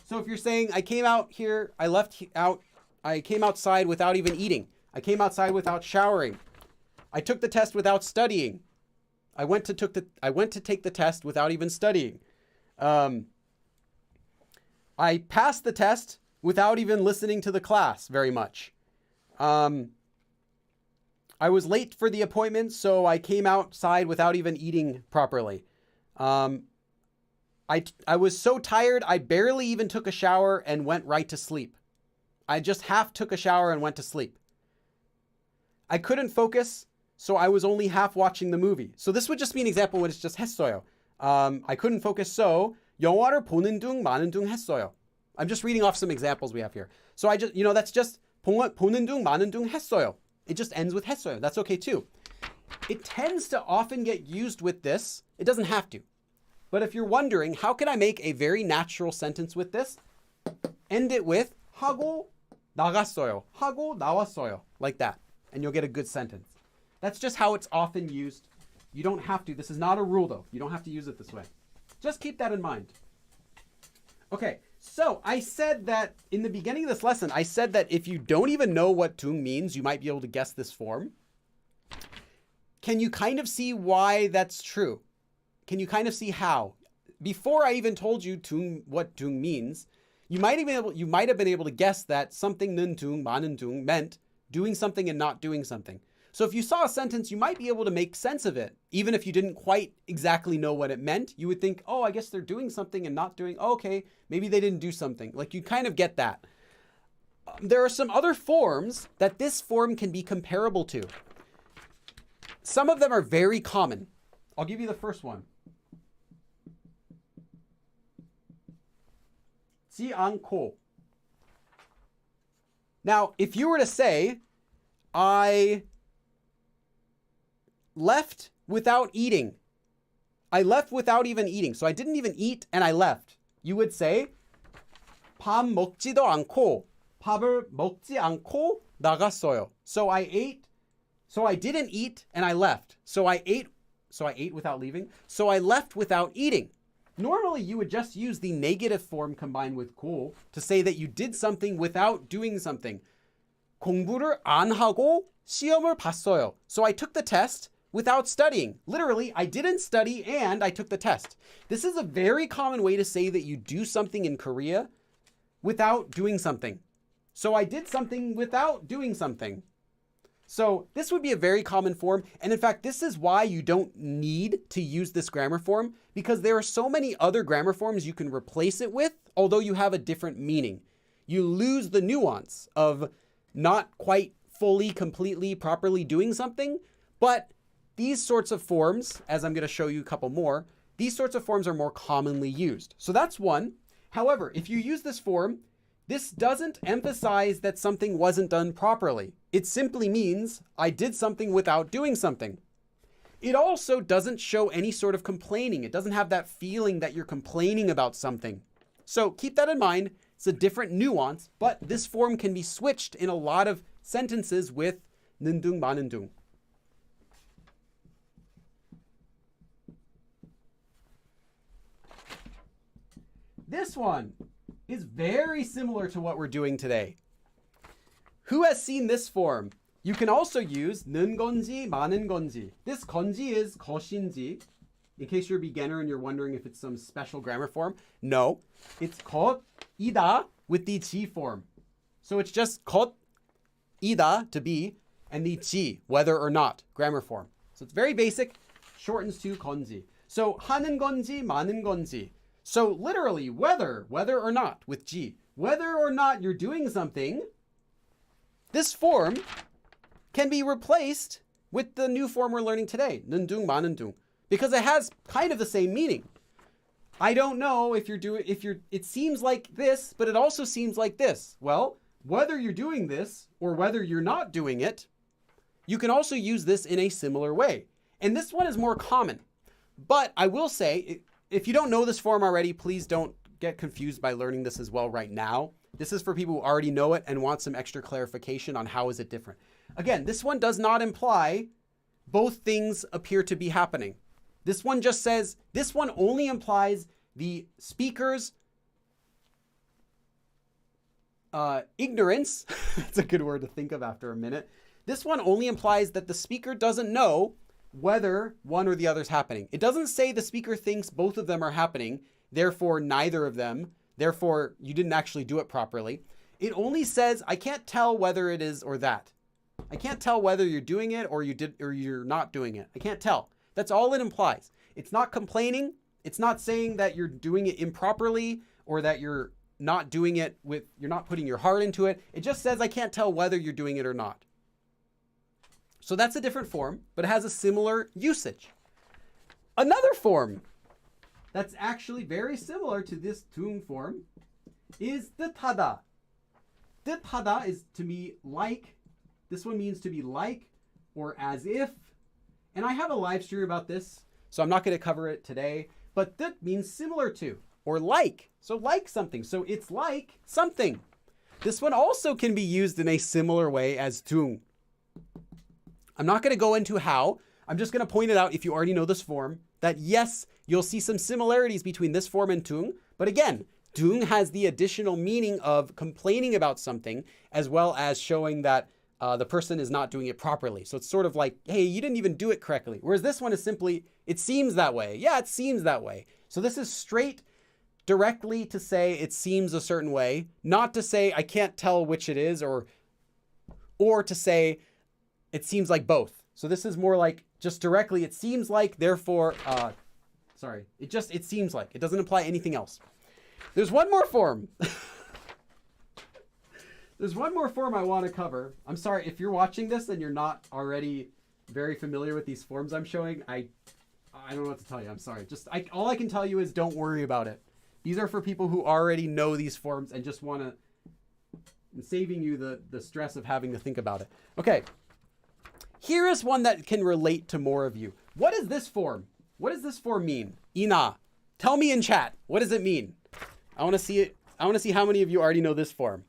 So if you're saying, I came out here, I came outside without even eating. I came outside without showering. I took the test without studying. I went to take the test without even studying. I passed the test without even listening to the class very much. I was late for the appointment, so I came outside without even eating properly. I was so tired, I barely even took a shower and went right to sleep. I just half took a shower and went to sleep. I couldn't focus, so I was only half watching the movie. So this would just be an example when it's just 했어요. I couldn't focus, so 영화를 보는 둥, 마는 둥 했어요. I'm just reading off some examples we have here. So that's just 보는 둥, 마는 둥 했어요. It just ends with 했어요. That's okay too. It tends to often get used with this. It doesn't have to. But if you're wondering, how can I make a very natural sentence with this? End it with 하고 나갔어요. 하고 나왔어요. Like that. And you'll get a good sentence. That's just how it's often used. You don't have to. This is not a rule though. You don't have to use it this way. Just keep that in mind. Okay, so I said that in the beginning of this lesson, I said that if you don't even know what tung means, you might be able to guess this form. Can you kind of see why that's true? Can you kind of see how? Before I even told you what tung means, you might have been able to guess that something 는둥, 많은둥 meant doing something and not doing something. So if you saw a sentence, you might be able to make sense of it. Even if you didn't quite exactly know what it meant, you would think, oh, I guess they're doing something and not doing, okay, maybe they didn't do something. Like you kind of get that. There are some other forms that this form can be comparable to. Some of them are very common. I'll give you the first one. 지 않고. Now, if you were to say, I left without eating. I left without even eating. So I didn't even eat and I left. You would say, 밥 먹지도 않고, 밥을 먹지 않고 나갔어요. So I didn't eat and I left. So I ate without leaving. So I left without eating. Normally, you would just use the negative form combined with 고 to say that you did something without doing something. 공부를 안 하고 시험을 봤어요. So I took the test without studying. Literally, I didn't study and I took the test. This is a very common way to say that you do something in Korea without doing something. So I did something without doing something. So this would be a very common form. And in fact, this is why you don't need to use this grammar form, because there are so many other grammar forms you can replace it with although you have a different meaning. You lose the nuance of not quite fully, completely, properly doing something, but these sorts of forms, as I'm going to show you a couple more, these sorts of forms are more commonly used. So that's one. However, if you use this form, this doesn't emphasize that something wasn't done properly. It simply means I did something without doing something. It also doesn't show any sort of complaining. It doesn't have that feeling that you're complaining about something. So keep that in mind. It's a different nuance, but this form can be switched in a lot of sentences with 능둥, 많은둥. This one is very similar to what we're doing today. Who has seen this form? You can also use 는 건지, 많은 건지. This 건지 is 것인지. In case you're a beginner and you're wondering if it's some special grammar form. No, it's 것이다 with the 지 form. So it's just 것이다 to be and the 지, whether or not, grammar form. So it's very basic, shortens to 건지. So 하는 건지, 많은 건지. So literally, whether or not with 지, whether or not you're doing something, this form can be replaced with the new form we're learning today, 능둥, 많은둥, because it has kind of the same meaning. I don't know if it seems like this, but it also seems like this. Well, whether you're doing this or whether you're not doing it, you can also use this in a similar way. And this one is more common. But I will say, if you don't know this form already, please don't get confused by learning this as well right now. This is for people who already know it and want some extra clarification on how is it different. Again, this one does not imply both things appear to be happening. This one just says, this one only implies the speaker's ignorance. That's a good word to think of after a minute. This one only implies that the speaker doesn't know whether one or the other is happening. It doesn't say the speaker thinks both of them are happening, therefore neither of them, therefore you didn't actually do it properly. It only says, I can't tell whether it is or that. I can't tell whether you're doing it or you're not doing it. I can't tell. That's all it implies. It's not complaining. It's not saying that you're doing it improperly or that you're not doing it you're not putting your heart into it. It just says, I can't tell whether you're doing it or not. So that's a different form, but it has a similar usage. Another form that's actually very similar to this tung form is 듯하다. 듯하다 is to be like. This one means to be like or as if. And I have a live stream about this, so I'm not going to cover it today. But 듯 means similar to or like. So like something. So it's like something. This one also can be used in a similar way as tung. I'm not going to go into how. I'm just going to point it out if you already know this form, that yes, you'll see some similarities between this form and tung. But again, tung has the additional meaning of complaining about something as well as showing that the person is not doing it properly. So it's sort of like, hey, you didn't even do it correctly. Whereas this one is simply, it seems that way. Yeah, it seems that way. So this is straight directly to say it seems a certain way, not to say I can't tell which it is or to say it seems like both. So this is more like just directly, it seems like, therefore, it seems like. It doesn't imply anything else. There's one more form. There's one more form I want to cover. I'm sorry, if you're watching this and you're not already very familiar with these forms I'm showing, I don't know what to tell you. I'm sorry. All I can tell you is don't worry about it. These are for people who already know these forms and just want to, I'm saving you the stress of having to think about it. Okay. Here is one that can relate to more of you. What is this form? What does this form mean? Ina. Tell me in chat. What does it mean? I want to see it. I want to see how many of you already know this form.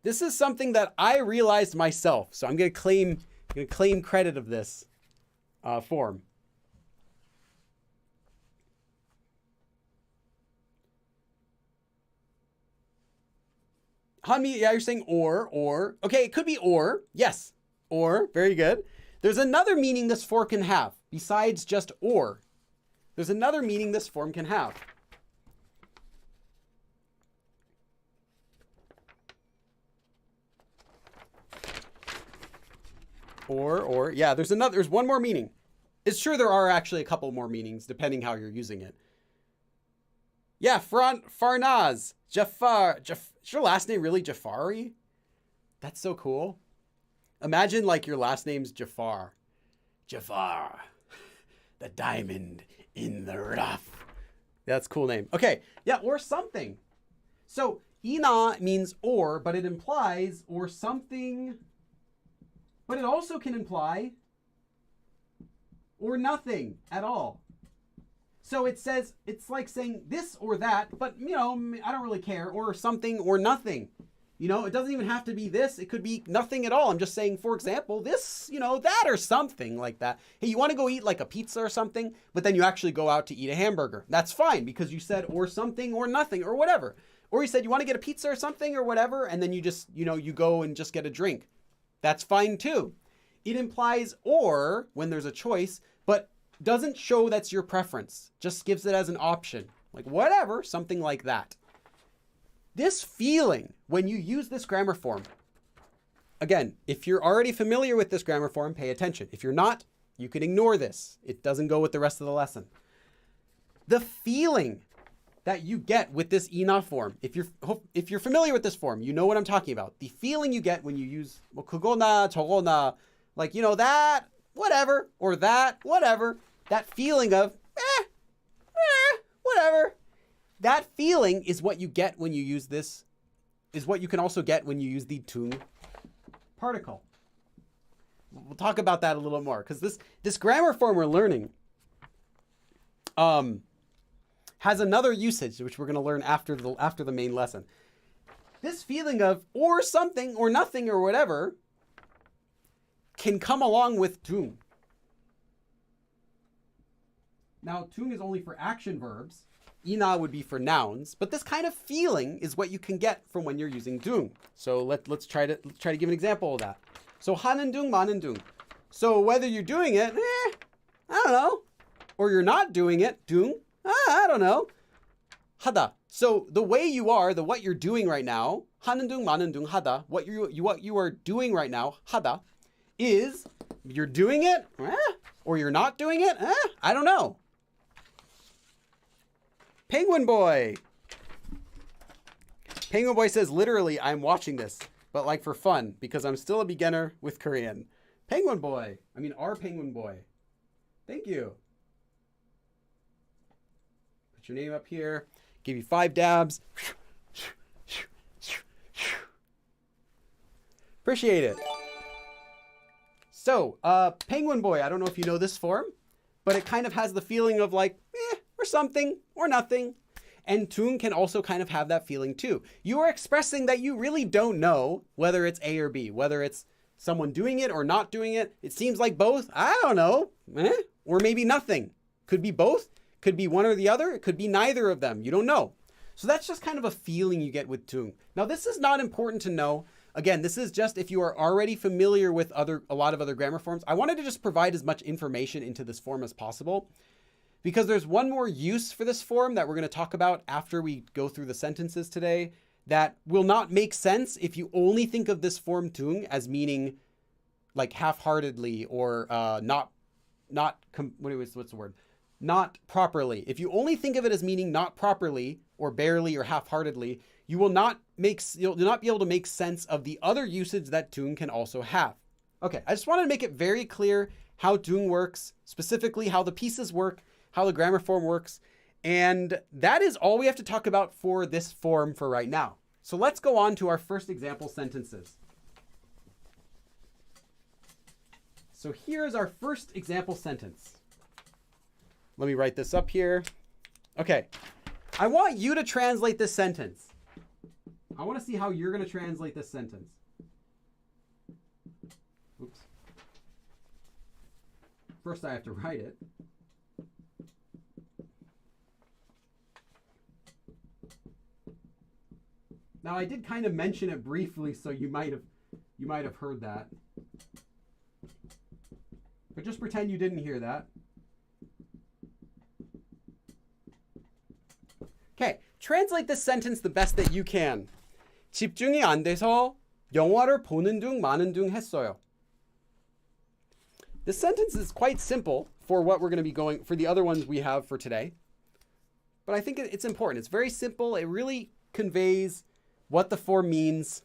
This is something that I realized myself. So I'm going to claim credit of this form. Hanmi, yeah, you're saying or. Okay, it could be or. Yes. Or, very good. There's another meaning this form can have besides just or. There's another meaning this form can have. Or, yeah, there's one more meaning. It's sure there are actually a couple more meanings depending how you're using it. Yeah, Farnaz. Jafar. Is your last name really Jafari? That's so cool. Imagine like your last name's Jafar. Jafar. The diamond in the rough. That's a cool name. Okay. Yeah, or something. So ina means or, but it implies or something. But it also can imply or nothing at all. So it says, it's like saying this or that, but I don't really care, or something or nothing. It doesn't even have to be this. It could be nothing at all. I'm just saying, for example, this, that or something like that. Hey, you want to go eat like a pizza or something, but then you actually go out to eat a hamburger. That's fine because you said or something or nothing or whatever. Or you said you want to get a pizza or something or whatever, and then you just, you go and just get a drink. That's fine too. It implies or when there's a choice, but doesn't show that's your preference. Just gives it as an option. Like whatever, something like that. This feeling, when you use this grammar form, again, if you're already familiar with this grammar form, pay attention. If you're not, you can ignore this. It doesn't go with the rest of the lesson. The feeling that you get with this ina form, if you're familiar with this form, you know what I'm talking about. The feeling you get when you use 그거나 저거나, like, that, whatever, or that, whatever, that feeling of, whatever. That feeling is what you get when you use this, is what you can also get when you use the tung particle. We'll talk about that a little more, because this grammar form we're learning has another usage, which we're going to learn after the main lesson. This feeling of or something or nothing or whatever can come along with tung. Now, tung is only for action verbs. ina would be for nouns, but this kind of feeling is what you can get from when you're using tung. So let's try to give an example of that. So 하는 둥, 마는 둥. So whether you're doing it, I don't know, or you're not doing it, 둥, I don't know. 하다. So the way you are, what you're doing right now, 하는 둥, 마는 둥, 하다. What you are doing right now, 하다, is you're doing it, or you're not doing it, I don't know. Penguin Boy. Penguin Boy says, literally, I'm watching this, but like for fun, because I'm still a beginner with Korean. Penguin Boy. Our Penguin Boy. Thank you. Put your name up here. Give you 5 dabs. Appreciate it. So, Penguin Boy, I don't know if you know this form, but it kind of has the feeling of like, or something, or nothing. And tung can also kind of have that feeling too. You are expressing that you really don't know whether it's A or B, whether it's someone doing it or not doing it. It seems like both. I don't know. Or maybe nothing. Could be both. Could be one or the other. It could be neither of them. You don't know. So that's just kind of a feeling you get with tung. Now, this is not important to know. Again, this is just if you are already familiar with a lot of other grammar forms. I wanted to just provide as much information into this form as possible, because there's one more use for this form that we're going to talk about after we go through the sentences today that will not make sense if you only think of this form tung as meaning like half-heartedly or not properly. If you only think of it as meaning not properly or barely or half-heartedly, you'll not be able to make sense of the other usage that tung can also have. Okay, I just wanted to make it very clear how tung works, specifically how the pieces work, how the grammar form works. And that is all we have to talk about for this form for right now. So let's go on to our first example sentences. So here's our first example sentence. Let me write this up here. Okay. I want you to translate this sentence. I want to see how you're going to translate this sentence. Oops. First, I have to write it. Now, I did kind of mention it briefly, so you might have heard that. But just pretend you didn't hear that. Okay, translate this sentence the best that you can. 집중이 안 돼서 영화를 보는 둥 마는 둥 했어요. This sentence is quite simple for what we're going to be going for the other ones we have for today. but I think it's important. It's very simple. It really conveys what the form means,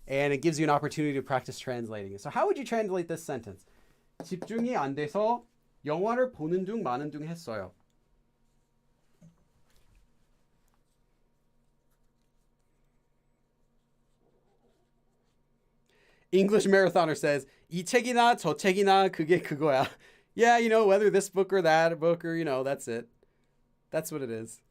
and it gives you an opportunity to practice translating it. So how would you translate this sentence? 집중이 안 돼서 영화를 보는 중 마는 중 했어요. English Marathoner says, 이 책이나 저 책이나 그게 그거야. Yeah, you know, whether this book or that book or, you know, that's it. That's what it is.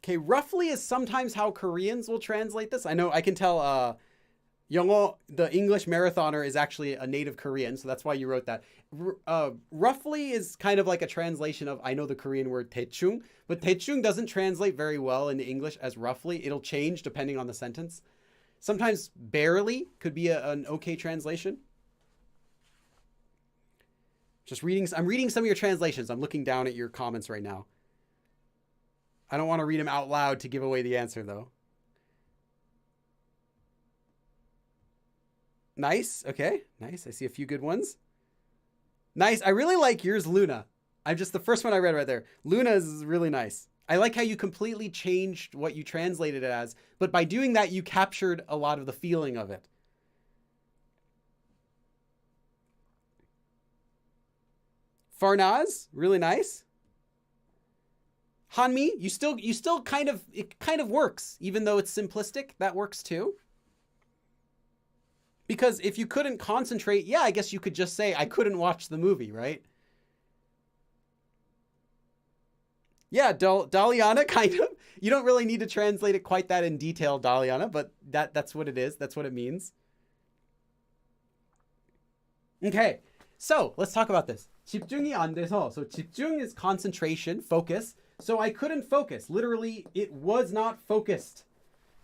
Okay, roughly is sometimes how Koreans will translate this. I know, I can tell 영어, the English Marathoner is actually a native Korean, so that's why you wrote that. Roughly is kind of like a translation of, I know the Korean word 대충, but 대충 doesn't translate very well into English as roughly. It'll change depending on the sentence. Sometimes barely could be an okay translation. I'm reading some of your translations. I'm looking down at your comments right now. I don't want to read them out loud to give away the answer though. Nice. Okay. Nice. I see a few good ones. Nice. I really like yours, Luna. The first one I read right there. Luna is really nice. I like how you completely changed what you translated it as, but by doing that, you captured a lot of the feeling of it. Farnaz, really nice. Hanmi, you still it kind of works, even though it's simplistic. That works too. Because if you couldn't concentrate, yeah, I guess you could just say, I couldn't watch the movie, right? Yeah, Daliana, kind of. You don't really need to translate it quite that in detail, Daliana, but that's what it is. That's what it means. Okay, so let's talk about this. 집중이 안 돼서. So 집중 is concentration, focus. So I couldn't focus. Literally, it was not focused.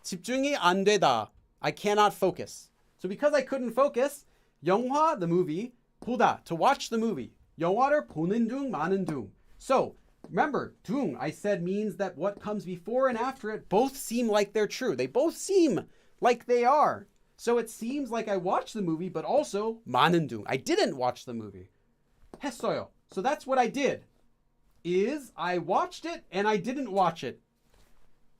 집중이 안 되다. I cannot focus. So because I couldn't focus, 영화, the movie, 보다, to watch the movie. 영화를 보는 중, 마는 중. So remember, 중, I said, means that what comes before and after it both seem like they're true. They both seem like they are. So it seems like I watched the movie, but also 마는 중. I didn't watch the movie. 했어요. So that's what I did. Is I watched it and I didn't watch it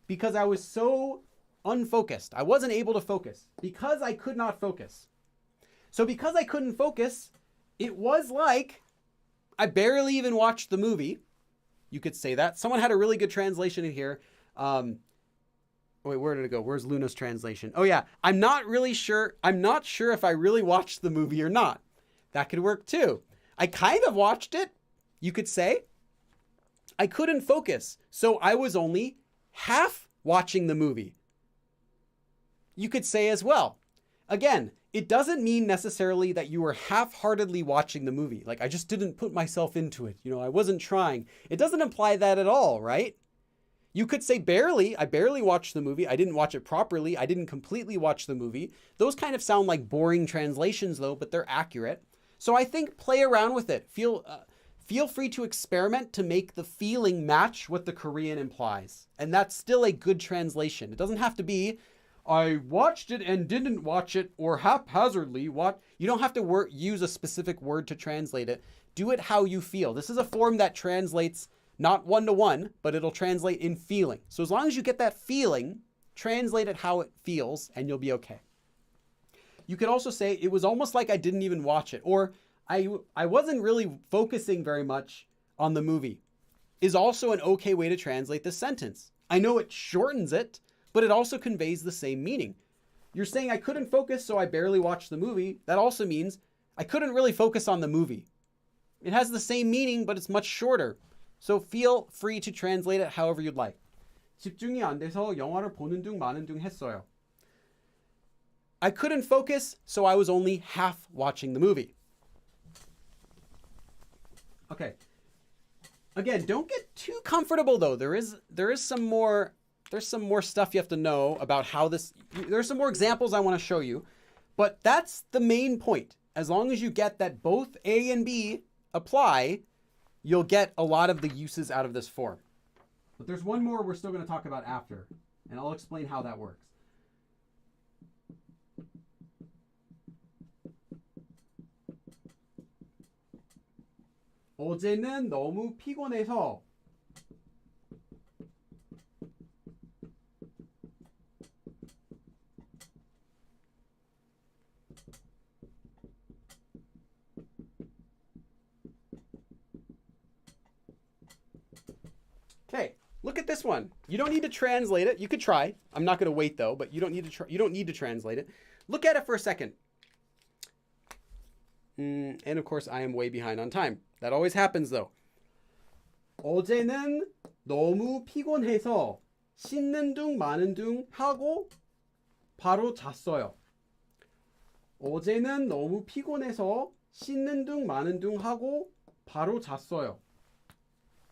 because I was so unfocused. I wasn't able to focus because I could not focus. So because I couldn't focus, it was like I barely even watched the movie. You could say that. Someone had a really good translation in here. Wait, where did it go? Where's Luna's translation? Oh yeah, I'm not sure if I really watched the movie or not. That could work too. I kind of watched it, you could say. I couldn't focus, so I was only half watching the movie. You could say as well. Again, it doesn't mean necessarily that you were half-heartedly watching the movie. Like, I just didn't put myself into it. You know, I wasn't trying. It doesn't imply that at all, right? You could say barely. I barely watched the movie. I didn't watch it properly. I didn't completely watch the movie. Those kind of sound like boring translations, though, but they're accurate. So I think play around with it. Feel free to experiment to make the feeling match what the Korean implies. And that's still a good translation. It doesn't have to be, I watched it and didn't watch it, or haphazardly watch. You don't have to use a specific word to translate it. Do it how you feel. This is a form that translates not one-to-one, but it'll translate in feeling. So as long as you get that feeling, translate it how it feels, and you'll be okay. You could also say, it was almost like I didn't even watch it, or I wasn't really focusing very much on the movie, is also an okay way to translate this sentence. I know it shortens it, but it also conveys the same meaning. You're saying I couldn't focus, so I barely watched the movie. That also means I couldn't really focus on the movie. It has the same meaning, but it's much shorter. So feel free to translate it however you'd like. 집중이 안 돼서 영화를 보는 중 마는 중 했어요. I couldn't focus, so I was only half watching the movie. Okay. Again, don't get too comfortable though. There's some more stuff you have to know about how this. There's some more examples I want to show you, but that's the main point. As long as you get that both A and B apply, you'll get a lot of the uses out of this form. But there's one more we're still going to talk about after, and I'll explain how that works. 어제는 너무 피곤해서 Okay, look at this one. You don't need to translate it. You could try. I'm not going to wait though, but you don't need to translate it. Look at it for a second. And of course, I am way behind on time. That always happens though. 어제는 너무 피곤해서 씻는 둥 마는 둥 하고 바로 잤어요. 어제는 너무 피곤해서 씻는 둥 마는 둥 하고 바로 잤어요.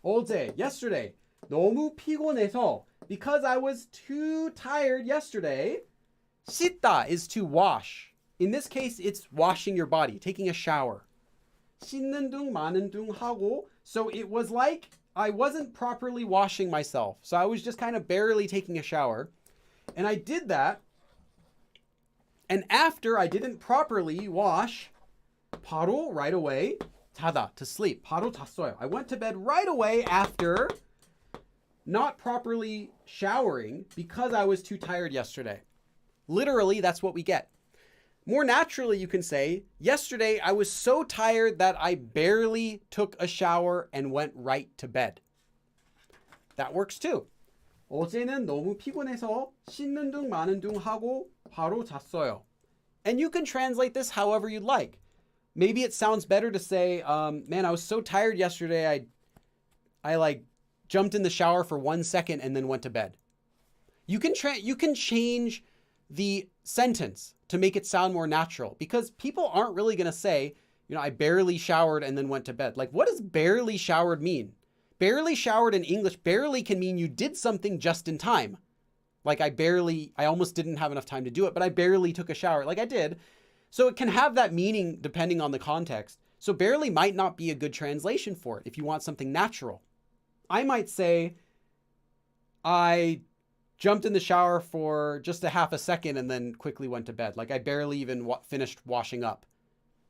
어제, yesterday. 너무 피곤해서, because I was too tired yesterday. 씻다 is to wash. In this case, it's washing your body, taking a shower. 씻는 둥 마는 둥 하고, so it was like I wasn't properly washing myself. So I was just kind of barely taking a shower. And I did that. And after I didn't properly wash, 바로, right away, 자다, to sleep. 바로 잤어요. I went to bed right away after not properly showering because I was too tired yesterday. Literally, that's what we get. More naturally, you can say, yesterday I was so tired that I barely took a shower and went right to bed. That works too. 어제는 너무 피곤해서 씻는 둥 마는 둥 하고 바로 잤어요. And you can translate this however you'd like. Maybe it sounds better to say, man, I was so tired yesterday, I like jumped in the shower for 1 second and then went to bed. You can change the sentence to make it sound more natural because people aren't really going to say, I barely showered and then went to bed. Like, what does barely showered mean? Barely showered in English, barely can mean you did something just in time. Like I almost didn't have enough time to do it, but I barely took a shower like I did. So it can have that meaning depending on the context. So barely might not be a good translation for it if you want something natural. I might say, I jumped in the shower for just a half a second and then quickly went to bed. Like I barely even finished washing up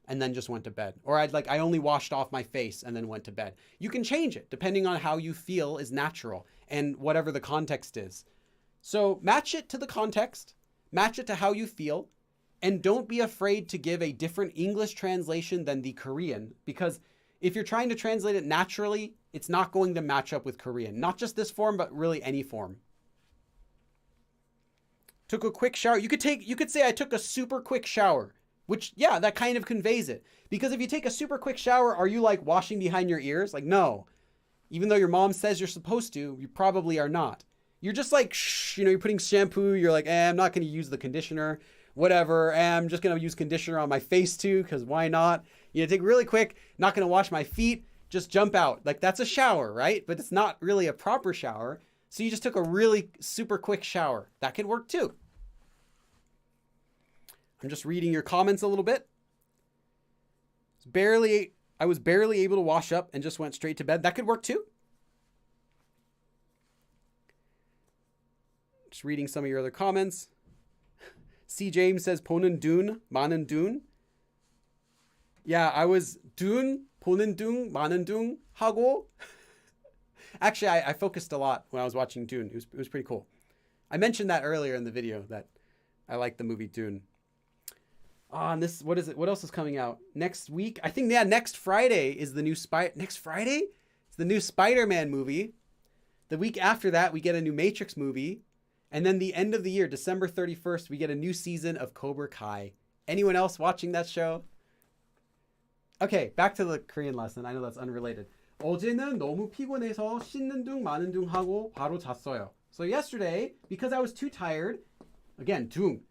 and then just went to bed. Or I only washed off my face and then went to bed. You can change it depending on how you feel is natural and whatever the context is. So match it to the context, match it to how you feel, and don't be afraid to give a different English translation than the Korean, because if you're trying to translate it naturally, it's not going to match up with Korean. Not just this form, but really any form. Took a quick shower. You could say I took a super quick shower, which, yeah, that kind of conveys it. Because if you take a super quick shower, are you like washing behind your ears? Like, no. Even though your mom says you're supposed to, you probably are not. You're just like, shh, you're putting shampoo. You're like, I'm not going to use the conditioner. Whatever. I'm just going to use conditioner on my face too, because why not? Take really quick, not going to wash my feet, just jump out. Like that's a shower, right? But it's not really a proper shower. So you just took a really super quick shower. That could work too. I'm just reading your comments a little bit. I was barely able to wash up and just went straight to bed. That could work too. Just reading some of your other comments. C. James says, 보는 둔, 많은 둔. Yeah, I was 둔, 보는 둔, 많은 둔 하고. Actually, I focused a lot when I was watching Dune. It was pretty cool. I mentioned that earlier in the video that I like the movie Dune. And this, what is it? What else is coming out next week? I think, yeah, next Friday is the new next Friday? It's the new Spider-Man movie. The week after that, we get a new Matrix movie. And then the end of the year, December 31st, we get a new season of Cobra Kai. Anyone else watching that show? Okay, back to the Korean lesson. I know that's unrelated. 어제는 너무 피곤해서 씻는 둥 마는 둥 하고 바로 잤어요. So yesterday, because I was too tired, again, 둥,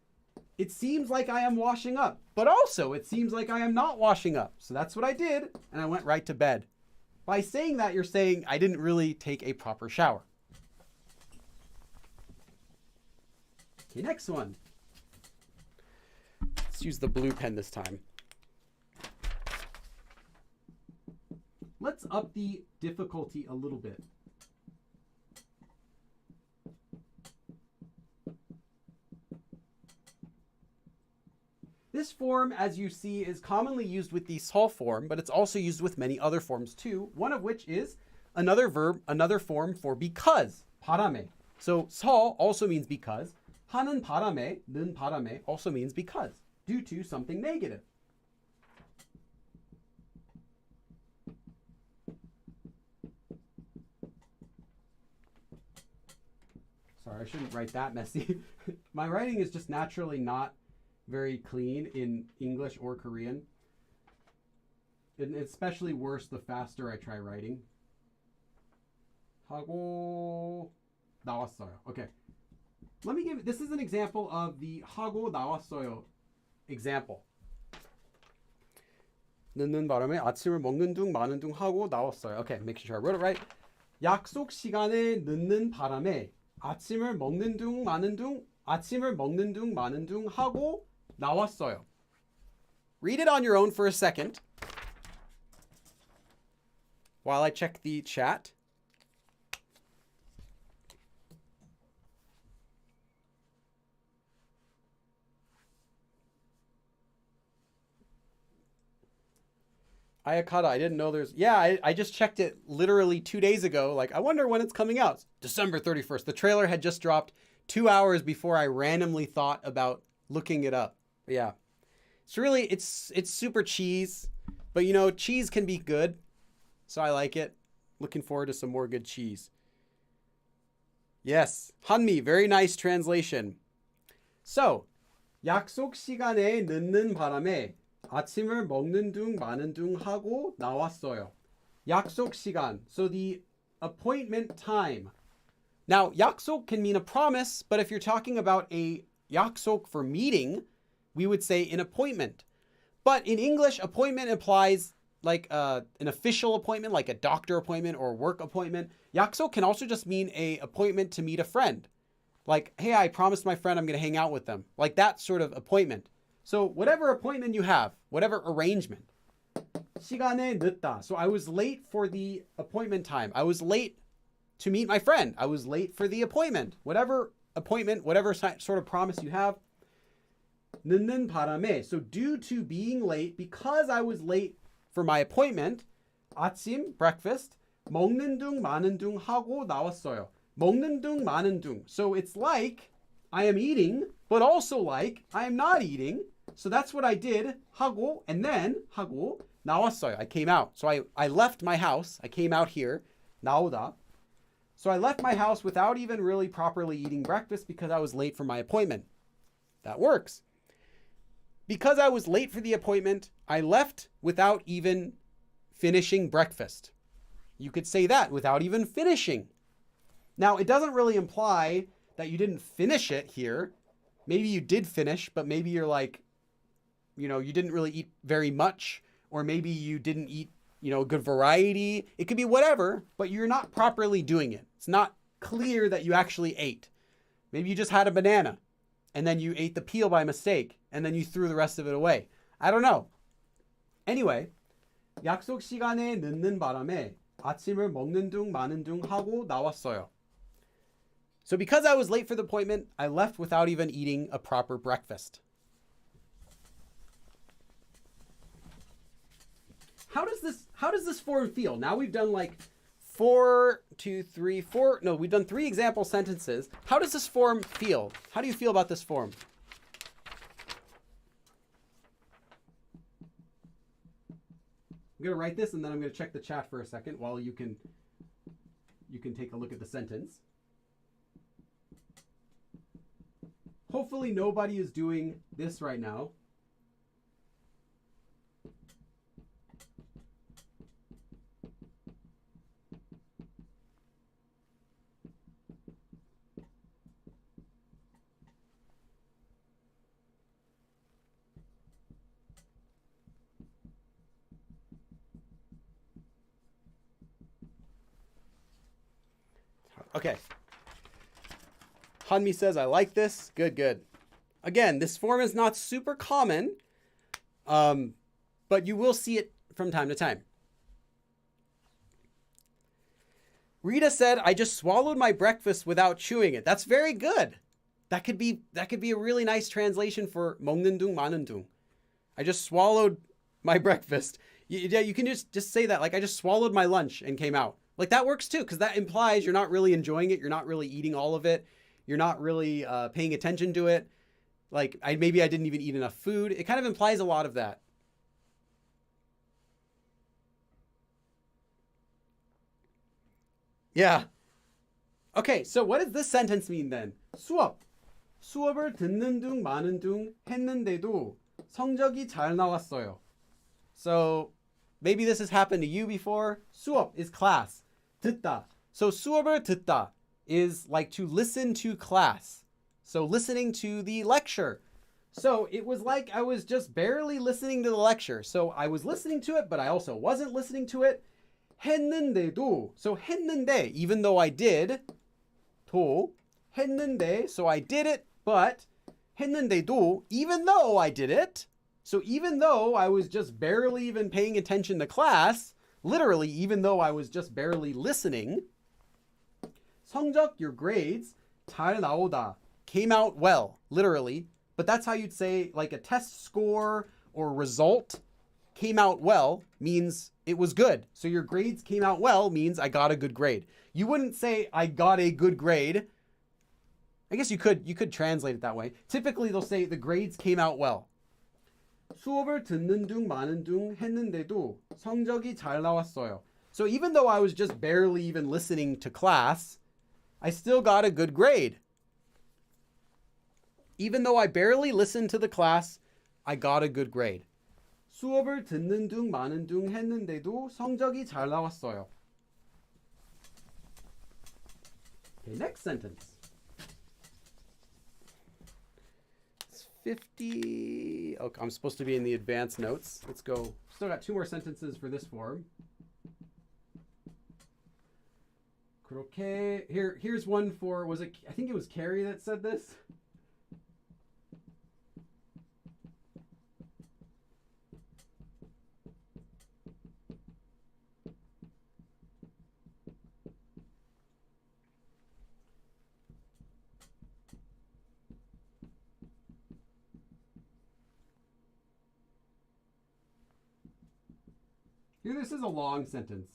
it seems like I am washing up, but also it seems like I am not washing up. So that's what I did, and I went right to bed. By saying that, you're saying I didn't really take a proper shower. Okay, next one. Let's use the blue pen this time. Let's up the difficulty a little bit. This form, as you see, is commonly used with the 서 form, but it's also used with many other forms too, one of which is another verb, another form for because, 바람에. So 서 also means because. 하는 바람에, 는 바람에 also means because, due to something negative. Sorry, I shouldn't write that messy. My writing is just naturally not very clean in English or Korean. And it's especially worse the faster I try writing. 하고 나왔어요. Okay. Let me give, this is an example of the 하고 나왔어요 example. 늦는 바람에 아침을 먹는 둥 마는 둥 하고 나왔어요. Okay, making sure I wrote it right. 약속 시간에 늦는 바람에 아침을 먹는 둥 마는 둥 하고 나왔어요. Read it on your own for a second while I check the chat. Ayakata, I didn't know there's... Yeah, I just checked it literally 2 days ago. Like, I wonder when it's coming out. It's December 31st. The trailer had just dropped 2 hours before I randomly thought about looking it up. But yeah. It's really, it's super cheese. But, you know, cheese can be good. So I like it. Looking forward to some more good cheese. Yes. 한미, very nice translation. So, 약속 시간에 늦는 바람에 아침을 먹는 둥 마는 둥 하고 나왔어요. 약속 시간. So the appointment time. Now, 약속 can mean a promise, but if you're talking about a 약속 for meeting, we would say an appointment. But in English, appointment implies like an official appointment, like a doctor appointment or work appointment. 약속 can also just mean an appointment to meet a friend. Like, hey, I promised my friend I'm going to hang out with them. Like that sort of appointment. So whatever appointment you have, whatever arrangement. 시간에 늦다. So I was late for the appointment time. I was late to meet my friend. I was late for the appointment. Whatever appointment, whatever sort of promise you have. 늦는 바람에. So due to being late, because I was late for my appointment, 아침, breakfast, 먹는 둥 마는 둥 하고 나왔어요. 먹는 둥 마는 둥. So it's like I am eating, but also like I am not eating. So that's what I did. 하고, and then 하고 나왔어요. I came out. So I left my house. I came out here. 나오다. So I left my house without even really properly eating breakfast because I was late for my appointment. That works. Because I was late for the appointment, I left without even finishing breakfast. You could say that without even finishing. Now, it doesn't really imply that you didn't finish it here. Maybe you did finish, but maybe you're like, you know, you didn't really eat very much, or maybe you didn't eat, you know, a good variety. It could be whatever, but you're not properly doing it. It's not clear that you actually ate. Maybe you just had a banana and then you ate the peel by mistake and then you threw the rest of it away. I don't know. Anyway, 약속 시간에 늦는 바람에 아침을 먹는 둥 마는 둥 하고 나왔어요. So because I was late for the appointment, I left without even eating a proper breakfast. How does this form feel? Now we've done like we've done 3 example sentences. How does this form feel? How do you feel about this form? I'm going to write this and then I'm going to check the chat for a second while you can take a look at the sentence. Hopefully nobody is doing this right now. Okay. Hanmi says, I like this. Good, good. Again, this form is not super common, but you will see it from time to time. Rita said, I just swallowed my breakfast without chewing it. That's very good. That could be a really nice translation for 먹는 둥 마는 둥. I just swallowed my breakfast. Yeah, you can just say that. Like, I just swallowed my lunch and came out. Like, that works too, because that implies you're not really enjoying it. You're not really eating all of it. You're not really paying attention to it. Like, maybe I didn't even eat enough food. It kind of implies a lot of that. Yeah. Okay, so what does this sentence mean then? 수업을 듣는 둥 마는 둥 했는데도 성적이 잘 나왔어요. So maybe this has happened to you before. 수업 is class. 듣다. So 수업을 듣다 is like to listen to class. So listening to the lecture. So it was like I was just barely listening to the lecture. So I was listening to it, but I also wasn't listening to it. 했는데도. So 했는데, even though I did. 도. 했는데, so I did it, but 했는데도, even though I did it. So even though I was just barely even paying attention to class, literally, even though I was just barely listening, 성적, your grades, 잘 나오다, came out well, literally. But that's how you'd say like a test score or result came out well means it was good. So your grades came out well means I got a good grade. You wouldn't say I got a good grade. I guess you could translate it that way. Typically they'll say the grades came out well. 수업을 듣는 둥 마는 둥 했는데도 성적이 잘 나왔어요. So even though I was just barely even listening to class, I still got a good grade. Even though I barely listened to the class, I got a good grade. 수업을 듣는 둥 마는 둥 했는데도 성적이 잘 나왔어요. Okay, next sentence. It's 50. Okay, I'm supposed to be in the advanced notes. Let's go. Still got 2 more sentences for this form. 그렇게 here's one for, was it, I think it was Carrie that said this. Here, this is a long sentence.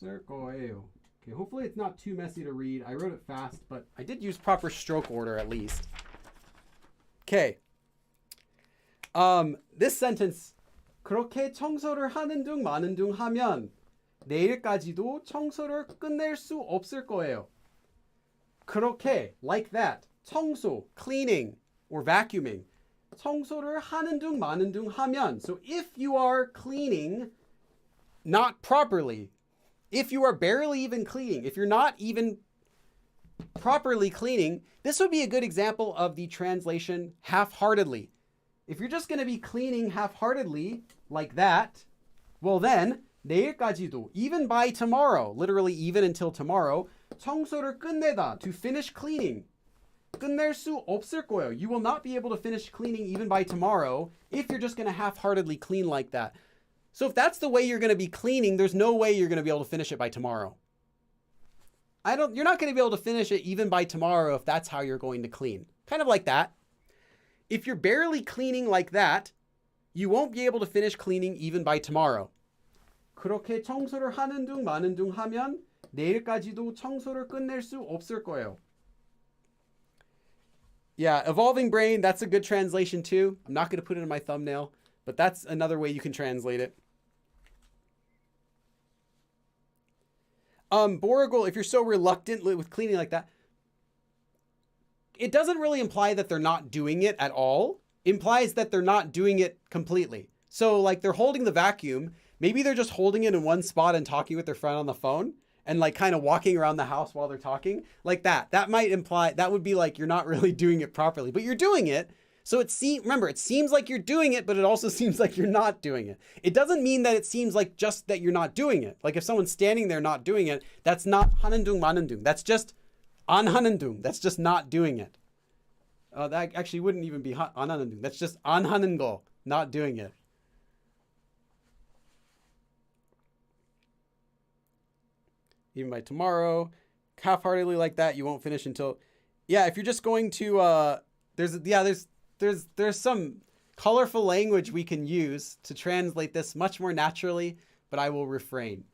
Okay, hopefully it's not too messy to read. I wrote it fast, but I did use proper stroke order at least. Okay. This sentence. 그렇게 청소를 하는 둥 마는 둥 하면 내일까지도 청소를 끝낼 수 없을 거예요. 그렇게, like that. 청소, cleaning or vacuuming. 청소를 하는 둥 마는 둥 하면. So if you are cleaning not properly, if you are barely even cleaning, if you're not even properly cleaning, this would be a good example of the translation half-heartedly. If you're just going to be cleaning half-heartedly like that, well then, 내일까지도, even by tomorrow, literally even until tomorrow, 청소를 끝내다, to finish cleaning. 끝낼 수 없을 거예요. You will not be able to finish cleaning even by tomorrow if you're just going to half-heartedly clean like that. So if that's the way you're going to be cleaning, there's no way you're going to be able to finish it by tomorrow. You're not going to be able to finish it even by tomorrow if that's how you're going to clean. Kind of like that. If you're barely cleaning like that, you won't be able to finish cleaning even by tomorrow. 그렇게 청소를 하는 둥 마는 둥 하면 내일까지도 청소를 끝낼 수 없을 거예요. Yeah, evolving brain, that's a good translation too. I'm not going to put it in my thumbnail, but that's another way you can translate it. Borigel, if you're so reluctant with cleaning like that, it doesn't really imply that they're not doing it at all. It implies that they're not doing it completely. So like they're holding the vacuum. Maybe they're just holding it in one spot and talking with their friend on the phone and like kind of walking around the house while they're talking like that. That might imply, that would be like, you're not really doing it properly, but you're doing it. So remember, it seems like you're doing it, but it also seems like you're not doing it. It doesn't mean that it seems like just that you're not doing it. Like if someone's standing there not doing it, that's not 하는 둥 마는 둥. That's just 안 하는 둥. That's just not doing it. That actually wouldn't even be 안 하는 둥. That's just 안 하는 거, not doing it. even by tomorrow. Half-heartedly like that, you won't finish until... Yeah, if you're just going to... There's some colorful language we can use to translate this much more naturally, but I will refrain.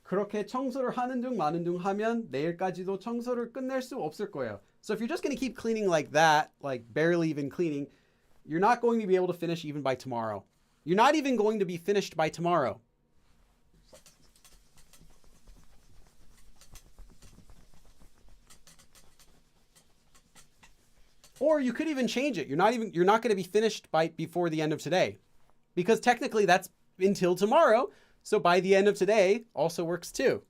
그렇게 청소를 하는 중 마는 중 하면 내일까지도 청소를 끝낼 수 없을 거예요. So if you're just going to keep cleaning like that, like barely even cleaning, you're not going to be able to finish even by tomorrow. You're not even going to be finished by tomorrow. Or you could even change it. You're not going to be finished before the end of today, because technically that's until tomorrow. So by the end of today also works too.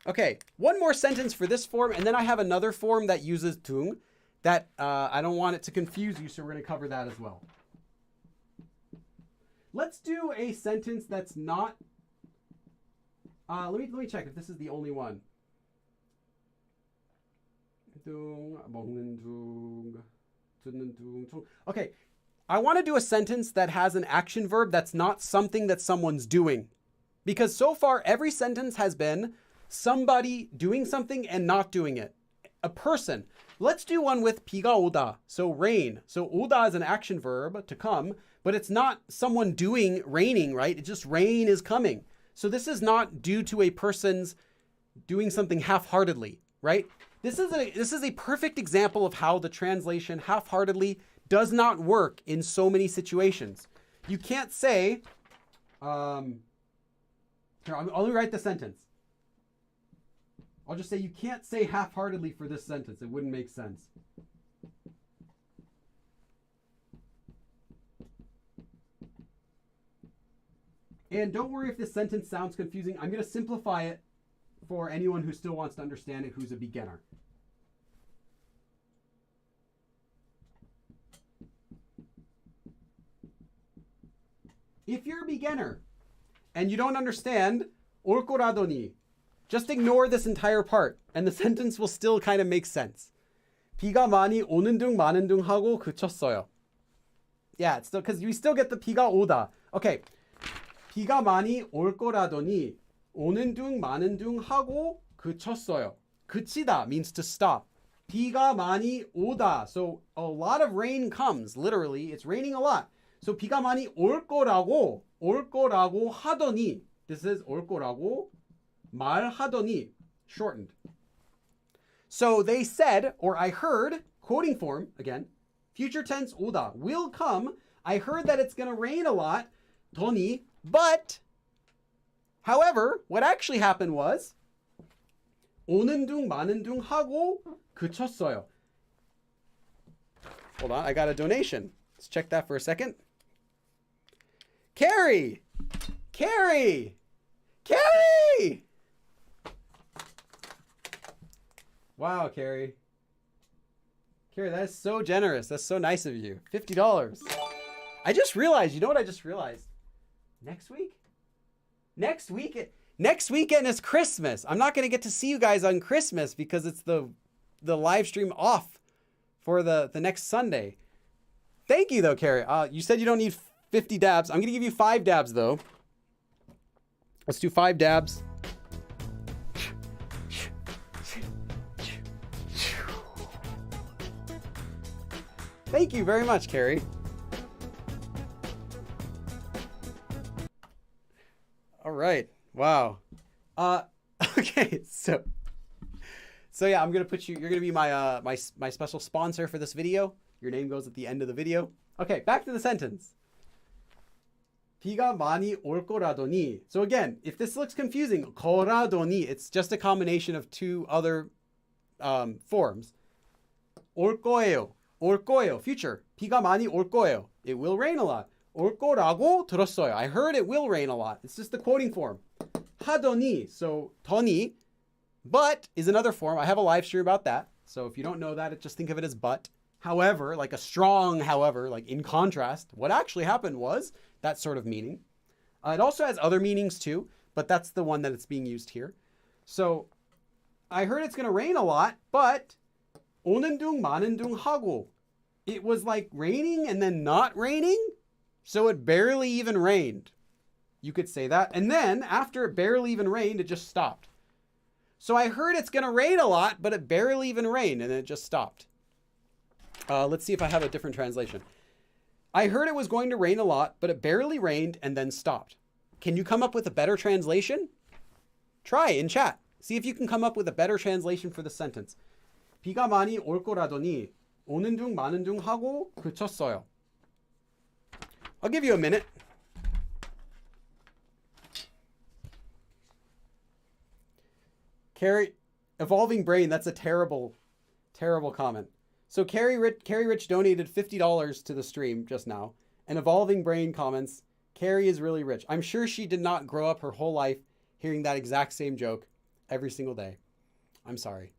Okay, one more sentence for this form, and then I have another form that uses tung that I don't want it to confuse you, so we're going to cover that as well. Let's do a sentence that's not... let me check if this is the only one. Okay, I want to do a sentence that has an action verb that's not something that someone's doing. Because so far, every sentence has been somebody doing something and not doing it. A person. Let's do one with 비가 오다, so rain. So 오다 is an action verb, to come, but it's not someone doing raining, right? It's just rain is coming. So this is not due to a person's doing something half-heartedly, right? This is a perfect example of how the translation half-heartedly does not work in so many situations. You can't say, here, I'll rewrite the sentence. I'll just say you can't say half-heartedly for this sentence. It wouldn't make sense. And don't worry if this sentence sounds confusing. I'm going to simplify it for anyone who still wants to understand it, who's a beginner. If you're a beginner and you don't understand 올 거라더니, just ignore this entire part and the sentence will still kind of make sense. 비가 많이 오는 둥 마는 둥 하고 그쳤어요. Yeah, it's still, because we still get the 비가 오다. Okay. 비가 많이 올 거라더니 오는 둥 마는 둥 하고 그쳤어요. 그치다 means to stop. 비가 많이 오다. So a lot of rain comes. Literally, it's raining a lot. So 비가 많이 올 거라고 하더니. This is 올 거라고 말하더니, shortened. So they said, or I heard, quoting form, again, future tense 오다, will come. I heard that it's going to rain a lot. 더니, but, however, what actually happened was 오는 둥 마는 둥 하고 그쳤어요. Hold on, I got a donation. Let's check that for a second. Carrie! Wow, Carrie. Carrie, that is so generous. That's so nice of you. $50. I just realized, you know what I just realized? Next weekend is Christmas. I'm not going to get to see you guys on Christmas because it's the live stream off for the next Sunday. Thank you though, Carrie. You said you don't need 50 dabs. I'm going to give you 5 dabs though. Let's do 5 dabs. Thank you very much, Carrie. All right. Wow. Okay. So yeah, I'm gonna put you. You're gonna be my my special sponsor for this video. Your name goes at the end of the video. Okay. Back to the sentence. 비가 많이 올 거라더니. So again, if this looks confusing, 거라더니, it's just a combination of 2 other forms. 올 거예요, future. 비가 많이 올 거예요. It will rain a lot. 올 거라고 들었어요. I heard it will rain a lot. It's just the quoting form. 하더니, so 더니, but is another form. I have a live stream about that. So if you don't know that, just think of it as but. However, like a strong however, like in contrast, what actually happened was that sort of meaning. It also has other meanings too, but that's the one that it's being used here. So I heard it's going to rain a lot, but 오는 둥 마는 둥 하고. It was like raining and then not raining. So it barely even rained. You could say that. And then after it barely even rained, it just stopped. So I heard it's going to rain a lot, but it barely even rained, and it just stopped. Let's see if I have a different translation. I heard it was going to rain a lot, but it barely rained and then stopped. Can you come up with a better translation? Try in chat. See if you can come up with a better translation for the sentence. 비가 많이 올 거라더니 오는 둥 마는 둥 하고 그쳤어요. I'll give you a minute. Carrie, evolving brain, that's a terrible, terrible comment. So Carrie Rich donated $50 to the stream just now. And Evolving Brain comments, Carrie is really rich. I'm sure she did not grow up her whole life hearing that exact same joke every single day. I'm sorry.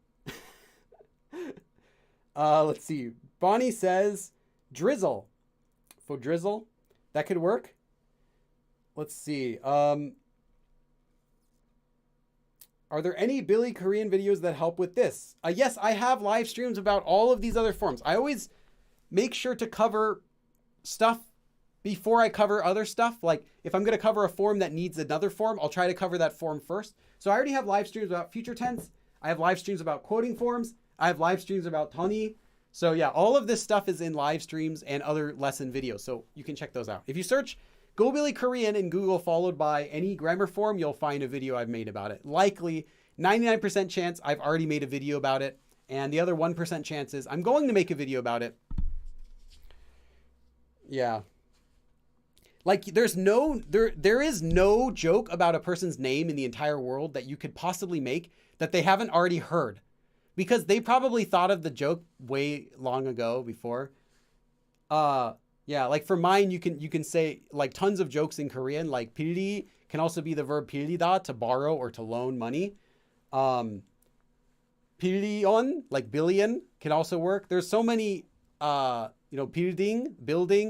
Let's see. Bonnie says, drizzle. For drizzle, that could work. Let's see. Are there any Billy Korean videos that help with this? Yes, I have live streams about all of these other forms. I always make sure to cover stuff before I cover other stuff. Like if I'm going to cover a form that needs another form, I'll try to cover that form first. So I already have live streams about future tense. I have live streams about quoting forms. I have live streams about Tony. So yeah, all of this stuff is in live streams and other lesson videos. So you can check those out. If you search Go Billy Korean in Google followed by any grammar form, you'll find a video I've made about it. Likely 99% chance I've already made a video about it. And the other 1% chance is I'm going to make a video about it. Yeah. Like there is no joke about a person's name in the entire world that you could possibly make that they haven't already heard. Because they probably thought of the joke way long ago before. Yeah, like for mine, you can say like tons of jokes in Korean, like 빌리 can also be the verb 빌리다, to borrow or to loan money. 빌리온, like billion, can also work. There's so many, building.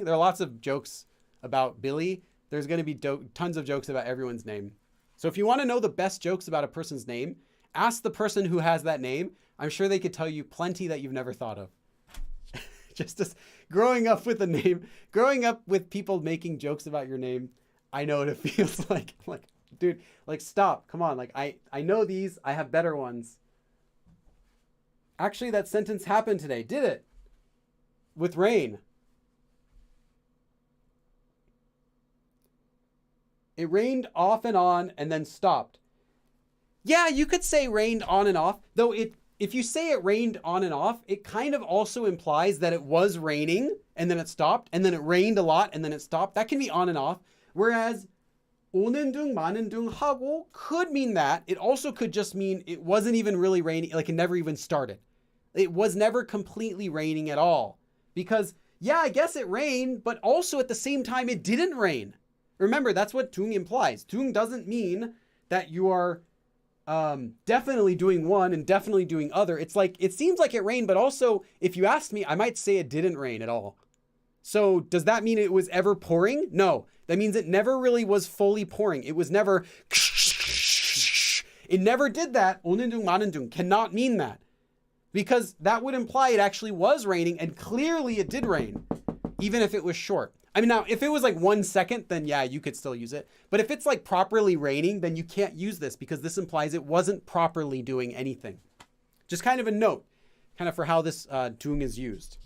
There are lots of jokes about Billy. There's going to be tons of jokes about everyone's name. So if you want to know the best jokes about a person's name, ask the person who has that name. I'm sure they could tell you plenty that you've never thought of. Just as growing up with a name, growing up with people making jokes about your name, I know what it feels like. Like, dude, like stop. Come on. Like I know these. I have better ones. Actually, that sentence happened today. Did it? With rain. It rained off and on and then stopped. Yeah, you could say rained on and off, though if you say it rained on and off, it kind of also implies that it was raining and then it stopped and then it rained a lot and then it stopped. That can be on and off. Whereas 오는 둥 마는 둥 하고 could mean that. It also could just mean it wasn't even really raining, like it never even started. It was never completely raining at all. Because, yeah, I guess it rained, but also at the same time it didn't rain. Remember, that's what tung implies. Tung doesn't mean that you are definitely doing one and definitely doing other. It's like, it seems like it rained, but also if you asked me, I might say it didn't rain at all. So does that mean it was ever pouring? No, that means it never really was fully pouring. It was never, it never did that. 오는 둥 마는 둥 cannot mean that, because that would imply it actually was raining, and clearly it did rain, even if it was short. I mean, now, if it was like 1 second, then yeah, you could still use it. But if it's like properly raining, then you can't use this because this implies it wasn't properly doing anything. Just kind of a note, kind of for how this tung is used.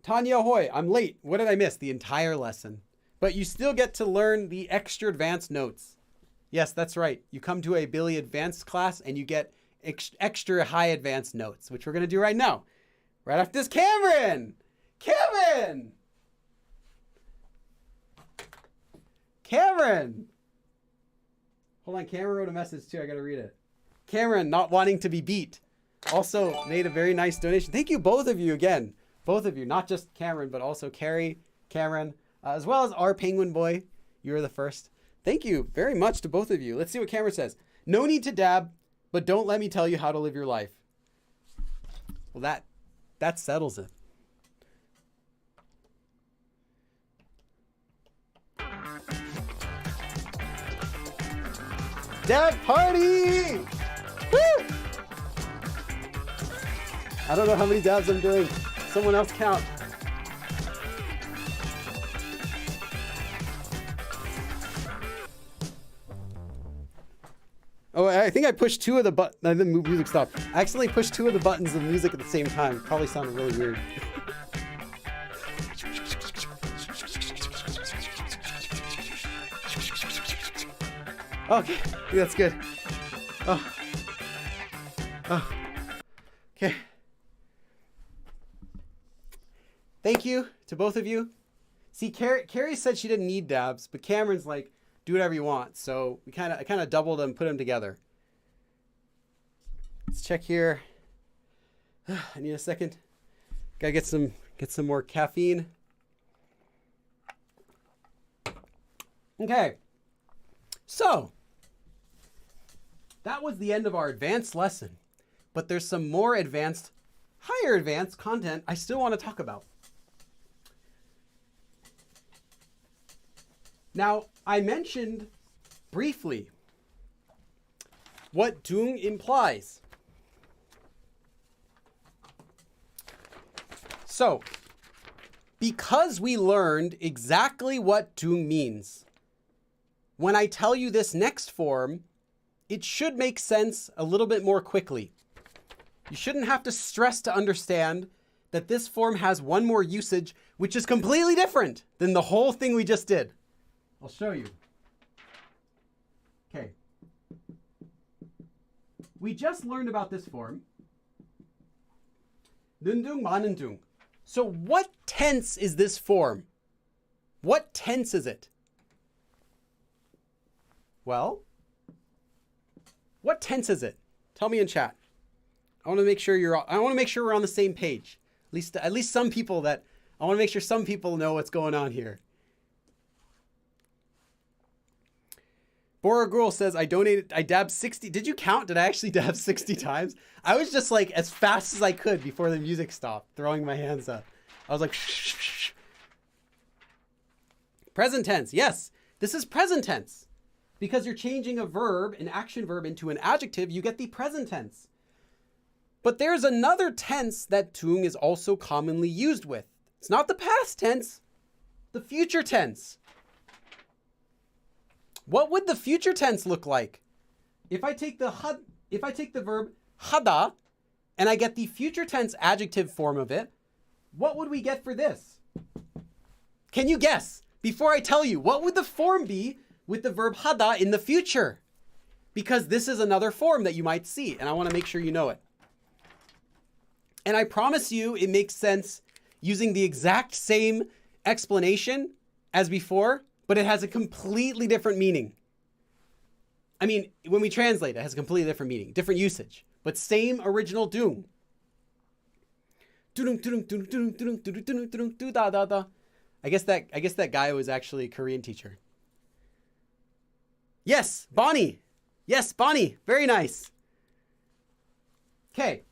Tanya Hoy, I'm late. What did I miss? The entire lesson. But you still get to learn the extra advanced notes. Yes, that's right. You come to a Billy Advanced class and you get extra high advanced notes, which we're going to do right now. Right after this, Cameron! Hold on, Cameron wrote a message too. I got to read it. Cameron, not wanting to be beat, also made a very nice donation. Thank you, both of you again. Both of you, not just Cameron, but also Carrie, Cameron, as well as our Penguin Boy. You were the first. Thank you very much to both of you. Let's see what Cameron says. No need to dab, but don't let me tell you how to live your life. Well, that settles it. Dab party! Woo! I don't know how many dabs I'm doing. Someone else count. I think I pushed two of the buttons. The music stopped. I accidentally pushed two of the buttons of the music at the same time. It probably sounded really weird. Okay, that's good. Oh. Okay. Thank you to both of you. See, Carrie said she didn't need dabs, but Cameron's like, do whatever you want. So I kind of doubled them, put them together. Let's check here. I need a second. Gotta get some more caffeine. Okay. So that was the end of our advanced lesson, but there's some more higher advanced content I still want to talk about. Now, I mentioned briefly what dung implies. So, because we learned exactly what dung means, when I tell you this next form, it should make sense a little bit more quickly. You shouldn't have to stress to understand that this form has one more usage, which is completely different than the whole thing we just did. I'll show you. Okay. We just learned about this form. 눈둥 마는둥. So what tense is this form? What tense is it? Well, what tense is it? Tell me in chat. I want to make sure we're on the same page. At least some people I want to make sure some people know what's going on here. Bora Girl says, I dabbed 60. Did you count? Did I actually dab 60 times? I was just like as fast as I could before the music stopped, throwing my hands up. I was like, shh, shh, shh. Present tense. Yes, this is present tense. Because you're changing a verb, an action verb, into an adjective, you get the present tense. But there's another tense that dung is also commonly used with. It's not the past tense, the future tense. What would the future tense look like? If I take the verb hada and I get the future tense adjective form of it, what would we get for this? Can you guess? Before I tell you, what would the form be with the verb hada in the future? Because this is another form that you might see, and I want to make sure you know it. And I promise you it makes sense using the exact same explanation as before, but it has a completely different meaning. I mean, when we translate, it has a completely different meaning, different usage, but same original dung. I guess that guy was actually a Korean teacher. Yes, Bonnie. Yes, Bonnie. Very nice. Okay.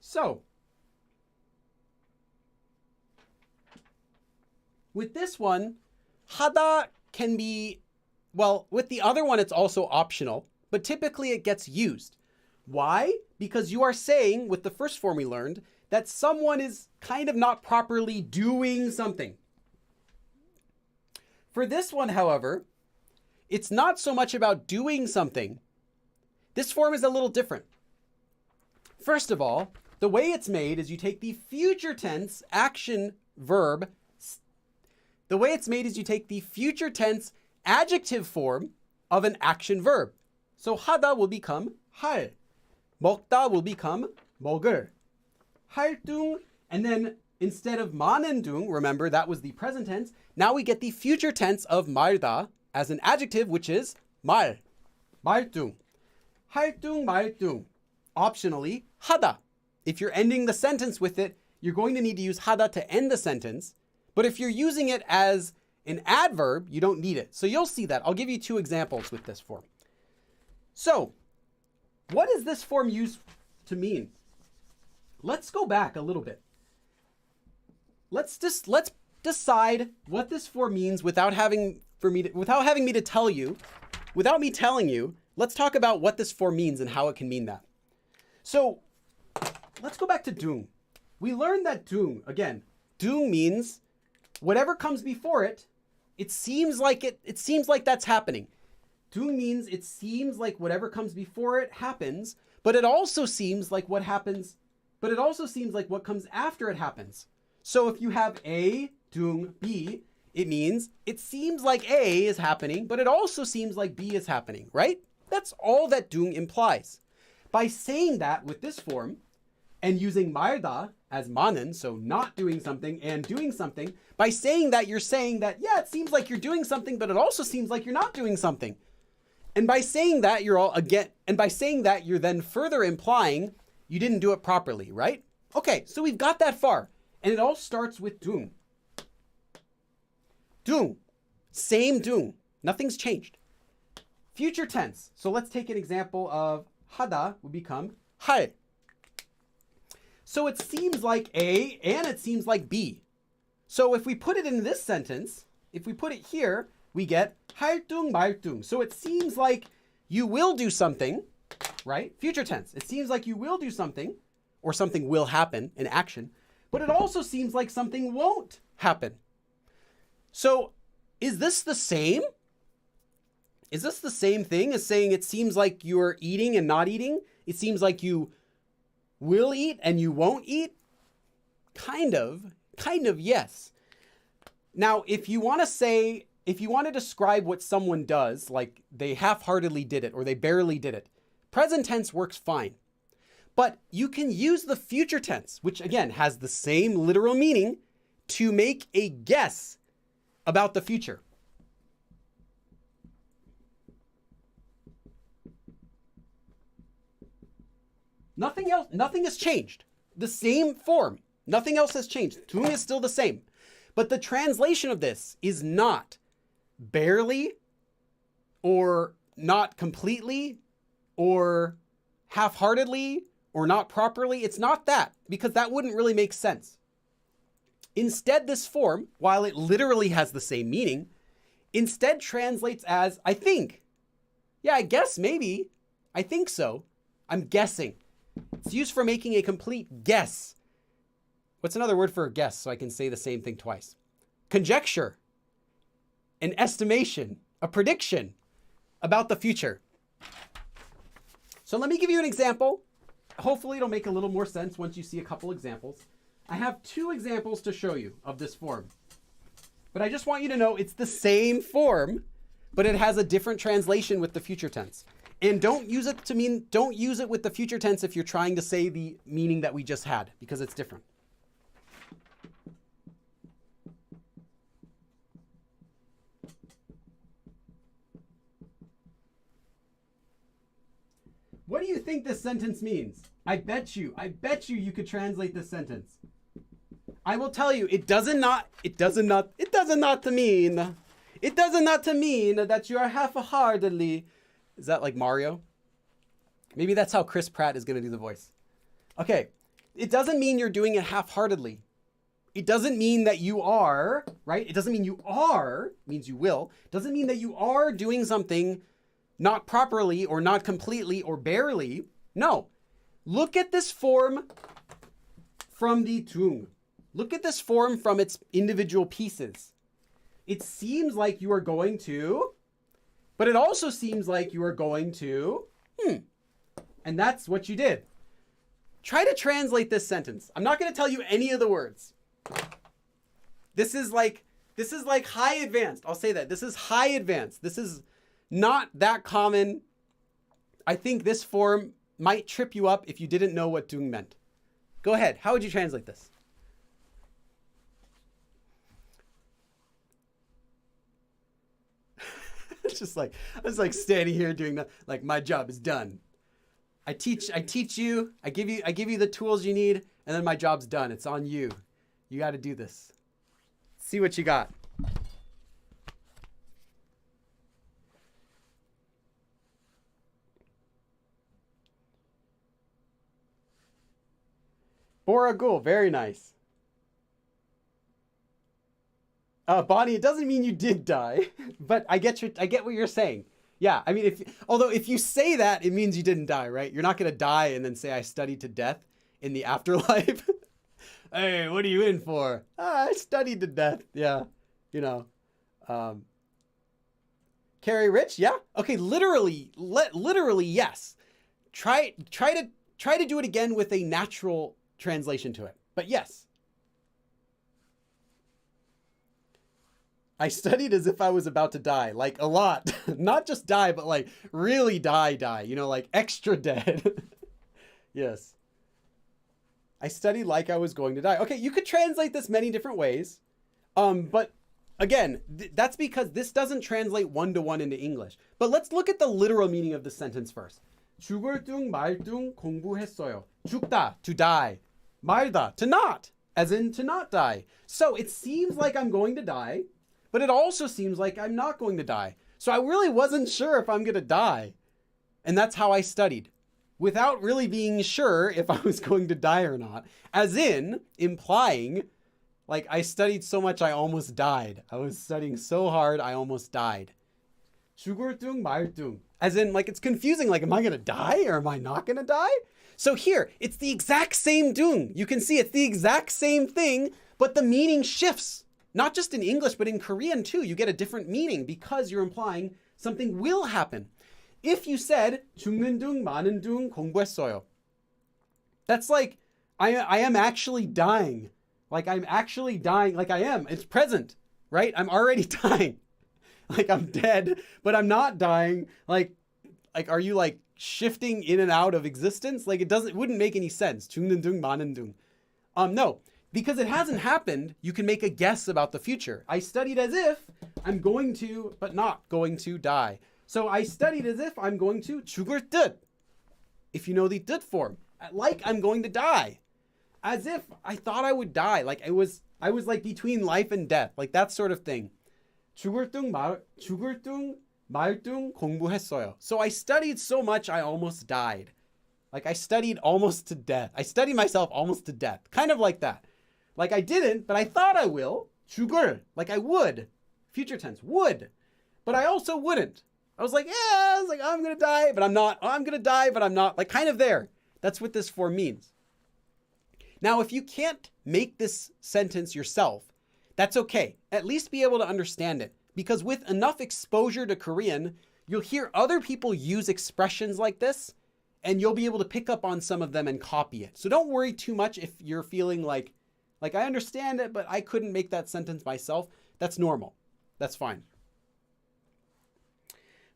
So, with this one, hada can be, well, with the other one, it's also optional, but typically it gets used. Why? Because you are saying, with the first form we learned, that someone is kind of not properly doing something. For this one, however, it's not so much about doing something. This form is a little different. First of all, the way it's made is you take the future tense action verb. The way it's made is you take the future tense adjective form of an action verb. So 하다 will become 할. 먹다 will become 먹을. 활동, and then instead of 많은 둥, remember that was the present tense, now we get the future tense of 말다 as an adjective, which is 말. 말동. 활동, 말동. Optionally, 하다. If you're ending the sentence with it, you're going to need to use hada to end the sentence. But if you're using it as an adverb, you don't need it. So you'll see that. I'll give you two examples with this form. So, what is this form used to mean? Let's go back a little bit. Let's decide what this form means without having me telling you, let's talk about what this form means and how it can mean that. So let's go back to dung. We learned that dung means whatever comes before it, it seems like that's happening. Dung means it seems like whatever comes before it happens, but it also seems like what comes after it happens. So if you have A, dung, B, it means it seems like A is happening, but it also seems like B is happening, right? That's all that dung implies. By saying that with this form and using 말다 as 마는, so not doing something and doing something, by saying that you're saying that, yeah, it seems like you're doing something, but it also seems like you're not doing something. And by saying that you're then further implying you didn't do it properly, right? Okay, so we've got that far. And it all starts with dung. Dung, same dung, nothing's changed. Future tense. So let's take an example of 하다 would become 할. So it seems like A and it seems like B. So if we put it in this sentence, if we put it here, we get 할둥 말둥. So it seems like you will do something, right? Future tense. It seems like you will do something or something will happen, an action, but it also seems like something won't happen. So is this the same? Is this the same thing as saying it seems like you're eating and not eating? It seems like you will eat and you won't eat? Kind of, yes. Now, if you want to describe what someone does, like they half-heartedly did it or they barely did it, present tense works fine. But you can use the future tense, which again has the same literal meaning, to make a guess about the future. Nothing has changed. The same form. Nothing else has changed. Dung is still the same. But the translation of this is not barely or not completely or half-heartedly or not properly. It's not that, because that wouldn't really make sense. Instead, this form, while it literally has the same meaning, instead translates as I think. Yeah, I guess, maybe. I think so. I'm guessing. It's used for making a complete guess. What's another word for a guess so I can say the same thing twice? Conjecture, an estimation, a prediction about the future. So let me give you an example. Hopefully it'll make a little more sense once you see a couple examples. I have 2 examples to show you of this form. But I just want you to know it's the same form, but it has a different translation with the future tense. And don't use it with the future tense if you're trying to say the meaning that we just had, because it's different. What do you think this sentence means? I bet you could translate this sentence. I will tell you, it does not mean that you are half-heartedly. Is that like Mario? Maybe that's how Chris Pratt is going to do the voice. Okay. It doesn't mean you're doing it half-heartedly. It doesn't mean that you are, right? It doesn't mean you are, it means you will. It doesn't mean that you are doing something not properly or not completely or barely. No. Look at this form from the dung. Look at this form from its individual pieces. It seems like you are going to, but it also seems like you are going to, and that's what you did. Try to translate this sentence. I'm not going to tell you any of the words. This is like high advanced. I'll say that. This is high advanced. This is not that common. I think this form might trip you up if you didn't know what dung meant. Go ahead. How would you translate this? It's just like, I was like standing here doing that. Like, my job is done. I teach you, I give you the tools you need, and then my job's done. It's on you. You got to do this. See what you got. Boragul, very nice. Bonnie, it doesn't mean you did die, but I get what you're saying. Yeah, I mean, although if you say that, it means you didn't die, right? You're not gonna die and then say I studied to death in the afterlife. Hey, what are you in for? I studied to death. Yeah, you know. Carrie Rich, yeah. Okay, literally, yes. Try to do it again with a natural translation to it. But yes. I studied as if I was about to die, like a lot. Not just die, but like really die, you know, like extra dead. Yes. I studied like I was going to die. Okay, you could translate this many different ways. But again, that's because this doesn't translate one-to-one into English. But let's look at the literal meaning of the sentence first. 죽을 둥 말 둥 공부했어요. 죽다, to die. 말다, to not, as in to not die. So it seems like I'm going to die, but it also seems like I'm not going to die. So I really wasn't sure if I'm going to die. And that's how I studied, without really being sure if I was going to die or not. As in, implying, like I studied so much I almost died. I was studying so hard I almost died. 죽을 둥 말 둥. As in, like, it's confusing. Like, am I going to die or am I not going to die? So here, it's the exact same dung. You can see it's the exact same thing, but the meaning shifts. Not just in English, but in Korean too. You get a different meaning because you're implying something will happen. If you said 죽는 둥 마는 둥 공부했어요, that's like I am actually dying. Like I'm actually dying. Like I am. It's present, right? I'm already dying. Like I'm dead, but I'm not dying. Like are you like shifting in and out of existence? Like it wouldn't make any sense. 죽는 둥 마는 둥. No, because it hasn't happened. You can make a guess about the future. I studied as if I'm going to, but not going to die. So I studied as if I'm going to 죽을 듯. If you know the 듯 form, like I'm going to die, as if I thought I would die. Like I was like between life and death, like that sort of thing. 죽을 둥 말 둥 공부했어요. So I studied so much I almost died. Like I studied almost to death. I studied myself almost to death. Kind of like that. Like I didn't, but I thought I will. 죽을, like I would. Future tense, would. But I also wouldn't. I was like, I'm going to die, but I'm not. I'm going to die, but I'm not. Like kind of there. That's what this form means. Now, if you can't make this sentence yourself, that's okay. At least be able to understand it. Because with enough exposure to Korean, you'll hear other people use expressions like this, and you'll be able to pick up on some of them and copy it. So don't worry too much if you're feeling like I understand it, but I couldn't make that sentence myself. That's normal. That's fine.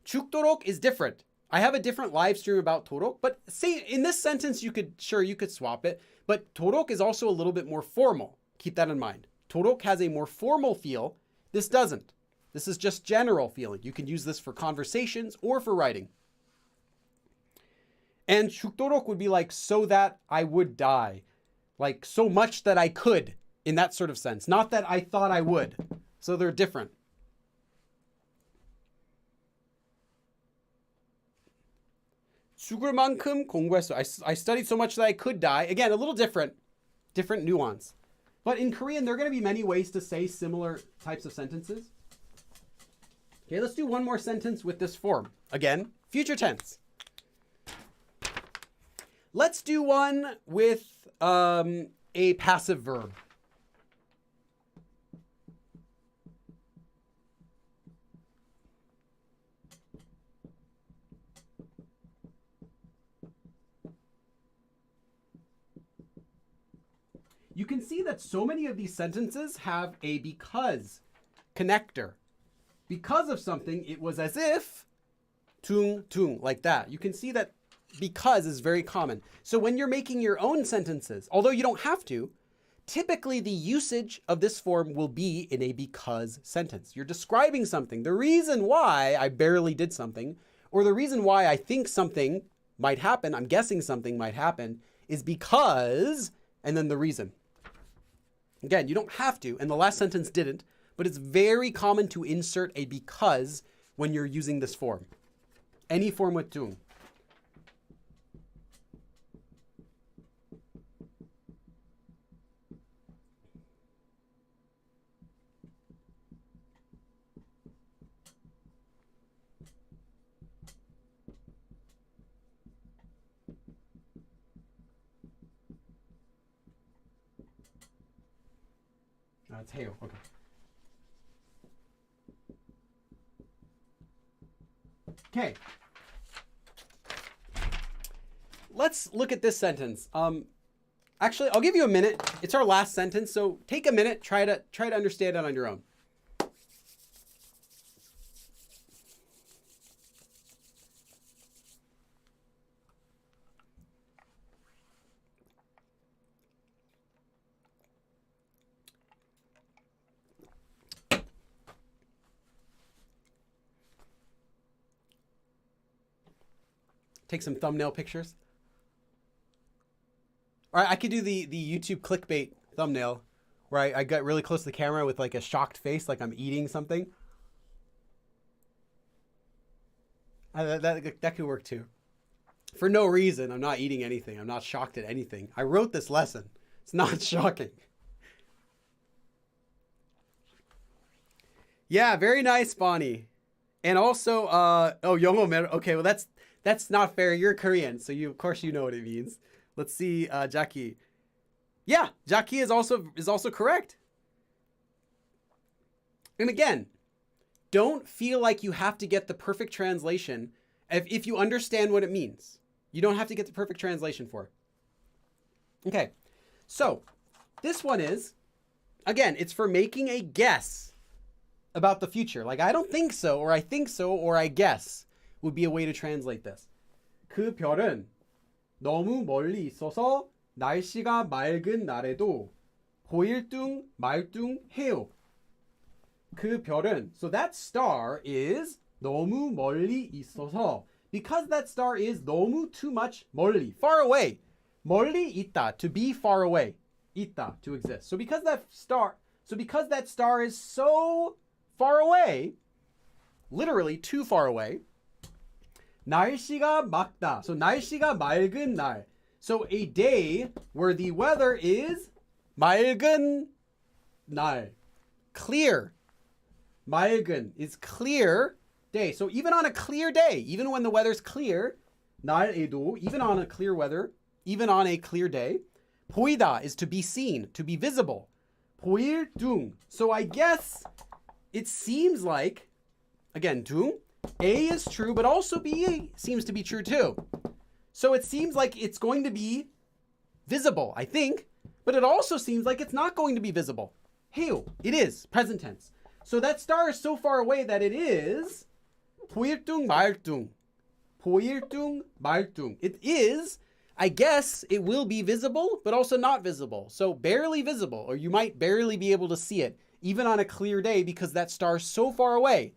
죽도록 is different. I have a different live stream about 도록, but say in this sentence, you could swap it, but 도록 is also a little bit more formal. Keep that in mind. 도록 has a more formal feel. This doesn't. This is just general feeling. You can use this for conversations or for writing. And 죽도록 would be like, so that I would die. Like, so much that I could, in that sort of sense. Not that I thought I would. So they're different. 죽을 만큼 공부했어. I studied so much that I could die. Again, a little different nuance. But in Korean, there are going to be many ways to say similar types of sentences. Okay, let's do one more sentence with this form. Again, future tense. Let's do one with a passive verb. You can see that so many of these sentences have a because connector. Because of something, it was as if, tung, tung, like that. You can see that because is very common. So when you're making your own sentences, although you don't have to, typically the usage of this form will be in a because sentence. You're describing something. The reason why I barely did something, or the reason why I think something might happen, I'm guessing something might happen, is because, and then the reason. Again, you don't have to, and the last sentence didn't, but it's very common to insert a because when you're using this form. Any form with tung. It's 해요. Okay. Okay. Let's look at this sentence. Actually, I'll give you a minute. It's our last sentence, so take a minute. Try to understand it on your own. Take some thumbnail pictures. All right, I could do the YouTube clickbait thumbnail where I got really close to the camera with like a shocked face, like I'm eating something. That could work too. For no reason, I'm not eating anything. I'm not shocked at anything. I wrote this lesson. It's not shocking. Yeah, very nice, Bonnie. And also, 영어, okay, well that's not fair. You're Korean, so of course you know what it means. Let's see, Jackie. Yeah, Jackie is also correct. And again, don't feel like you have to get the perfect translation if you understand what it means. You don't have to get the perfect translation for it. Okay, so this one is, again, it's for making a guess about the future. Like, I don't think so, or I think so, or I guess would be a way to translate this. 그 별은 너무 멀리 있어서 날씨가 맑은 날에도 보일 둥 말둥 해요. 그 별은, so that star is 너무 멀리 있어서, because that star is 너무 too much 멀리, far away. 멀리 있다, to be far away. 있다, to exist. So because that star is so far away, literally too far away, 날씨가 맑다. So 날씨가 맑은 날. So a day where the weather is 맑은 날. Clear. 맑은 is clear day. So even on a clear day, even when the weather's clear, 날에도, even on a clear weather, even on a clear day, 보이다 is to be seen, to be visible. 보일 둥. So I guess it seems like, again, 둥, A is true, but also B seems to be true too. So it seems like it's going to be visible, I think, but it also seems like it's not going to be visible. 해요. It is, present tense. So that star is so far away that it is 보일 둥 말둥. 보일 둥 말둥. It is, I guess it will be visible, but also not visible. So barely visible, or you might barely be able to see it, even on a clear day, because that star is so far away.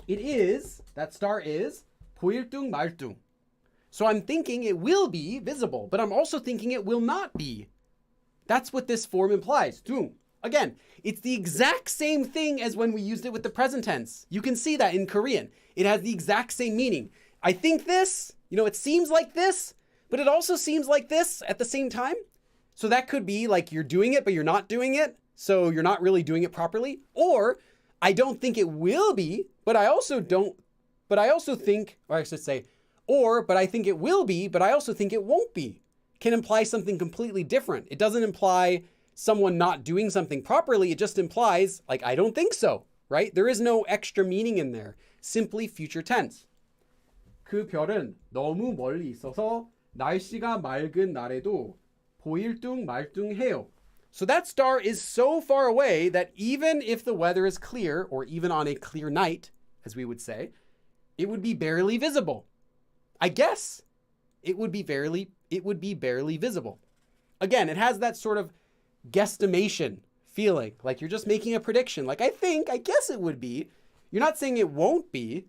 It is, that star is 보일 둥 말둥. So I'm thinking it will be visible, but I'm also thinking it will not be. That's what this form implies. 둥. Again, it's the exact same thing as when we used it with the present tense. You can see that in Korean. It has the exact same meaning. I think this, it seems like this, but it also seems like this at the same time. So that could be like you're doing it, but you're not doing it. So you're not really doing it properly. Or I don't think it will be, but I also think, or I should say, but I think it will be, but I also think it won't be, can imply something completely different. It doesn't imply someone not doing something properly. It just implies, like, I don't think so, right? There is no extra meaning in there. Simply future tense. 그 별은 너무 멀리 있어서 날씨가 맑은 날에도 보일 둥 말둥 해요. So that star is so far away that even if the weather is clear, or even on a clear night, as we would say, it would be barely visible. I guess it would be barely visible. Again, it has that sort of guesstimation feeling, like you're just making a prediction. Like, I guess it would be. You're not saying it won't be.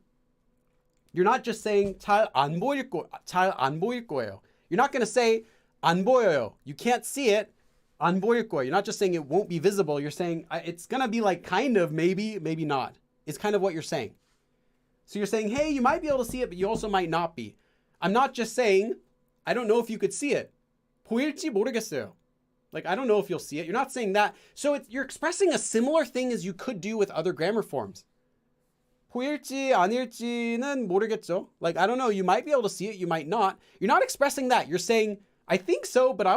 You're not just saying 잘 안 보일 거예요. You're not going to say 안 보여요. You can't see it. 안 보일 거예요. You're not just saying it won't be visible. You're saying it's going to be like kind of, maybe, maybe not. It's kind of what you're saying. So you're saying, hey, you might be able to see it, but you also might not be. I'm not just saying, I don't know if you could see it. 보일지 모르겠어요. Like, I don't know if you'll see it. You're not saying that. So you're expressing a similar thing as you could do with other grammar forms. 보일지 아닐지는 모르겠죠. Like, I don't know. You might be able to see it. You might not. You're not expressing that. You're saying, I think so, but I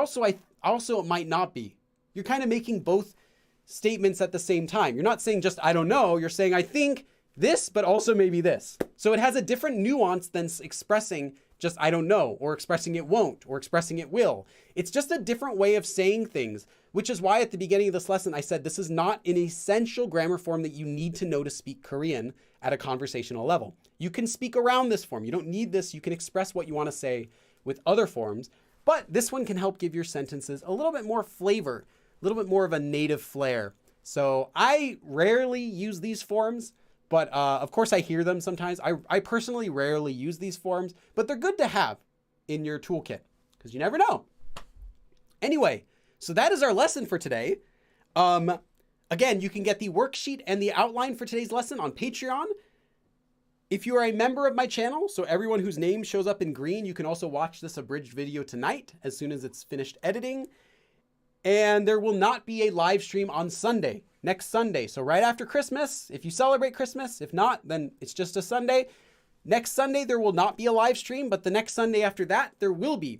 also it might not be. You're kind of making both statements at the same time. You're not saying just, I don't know. You're saying, I think this, but also maybe this. So it has a different nuance than expressing just, I don't know, or expressing it won't, or expressing it will. It's just a different way of saying things, which is why at the beginning of this lesson, I said this is not an essential grammar form that you need to know to speak Korean at a conversational level. You can speak around this form. You don't need this. You can express what you want to say with other forms, but this one can help give your sentences a little bit more flavor, a little bit more of a native flair. So I rarely use these forms, but of course I hear them sometimes. I personally rarely use these forms, but they're good to have in your toolkit because you never know. Anyway, so that is our lesson for today. Again, you can get the worksheet and the outline for today's lesson on Patreon. If you are a member of my channel, so everyone whose name shows up in green, you can also watch this abridged video tonight as soon as it's finished editing. And there will not be a live stream on Sunday, next Sunday. So right after Christmas, if you celebrate Christmas, if not, then it's just a Sunday. Next Sunday, there will not be a live stream, but the next Sunday after that, there will be.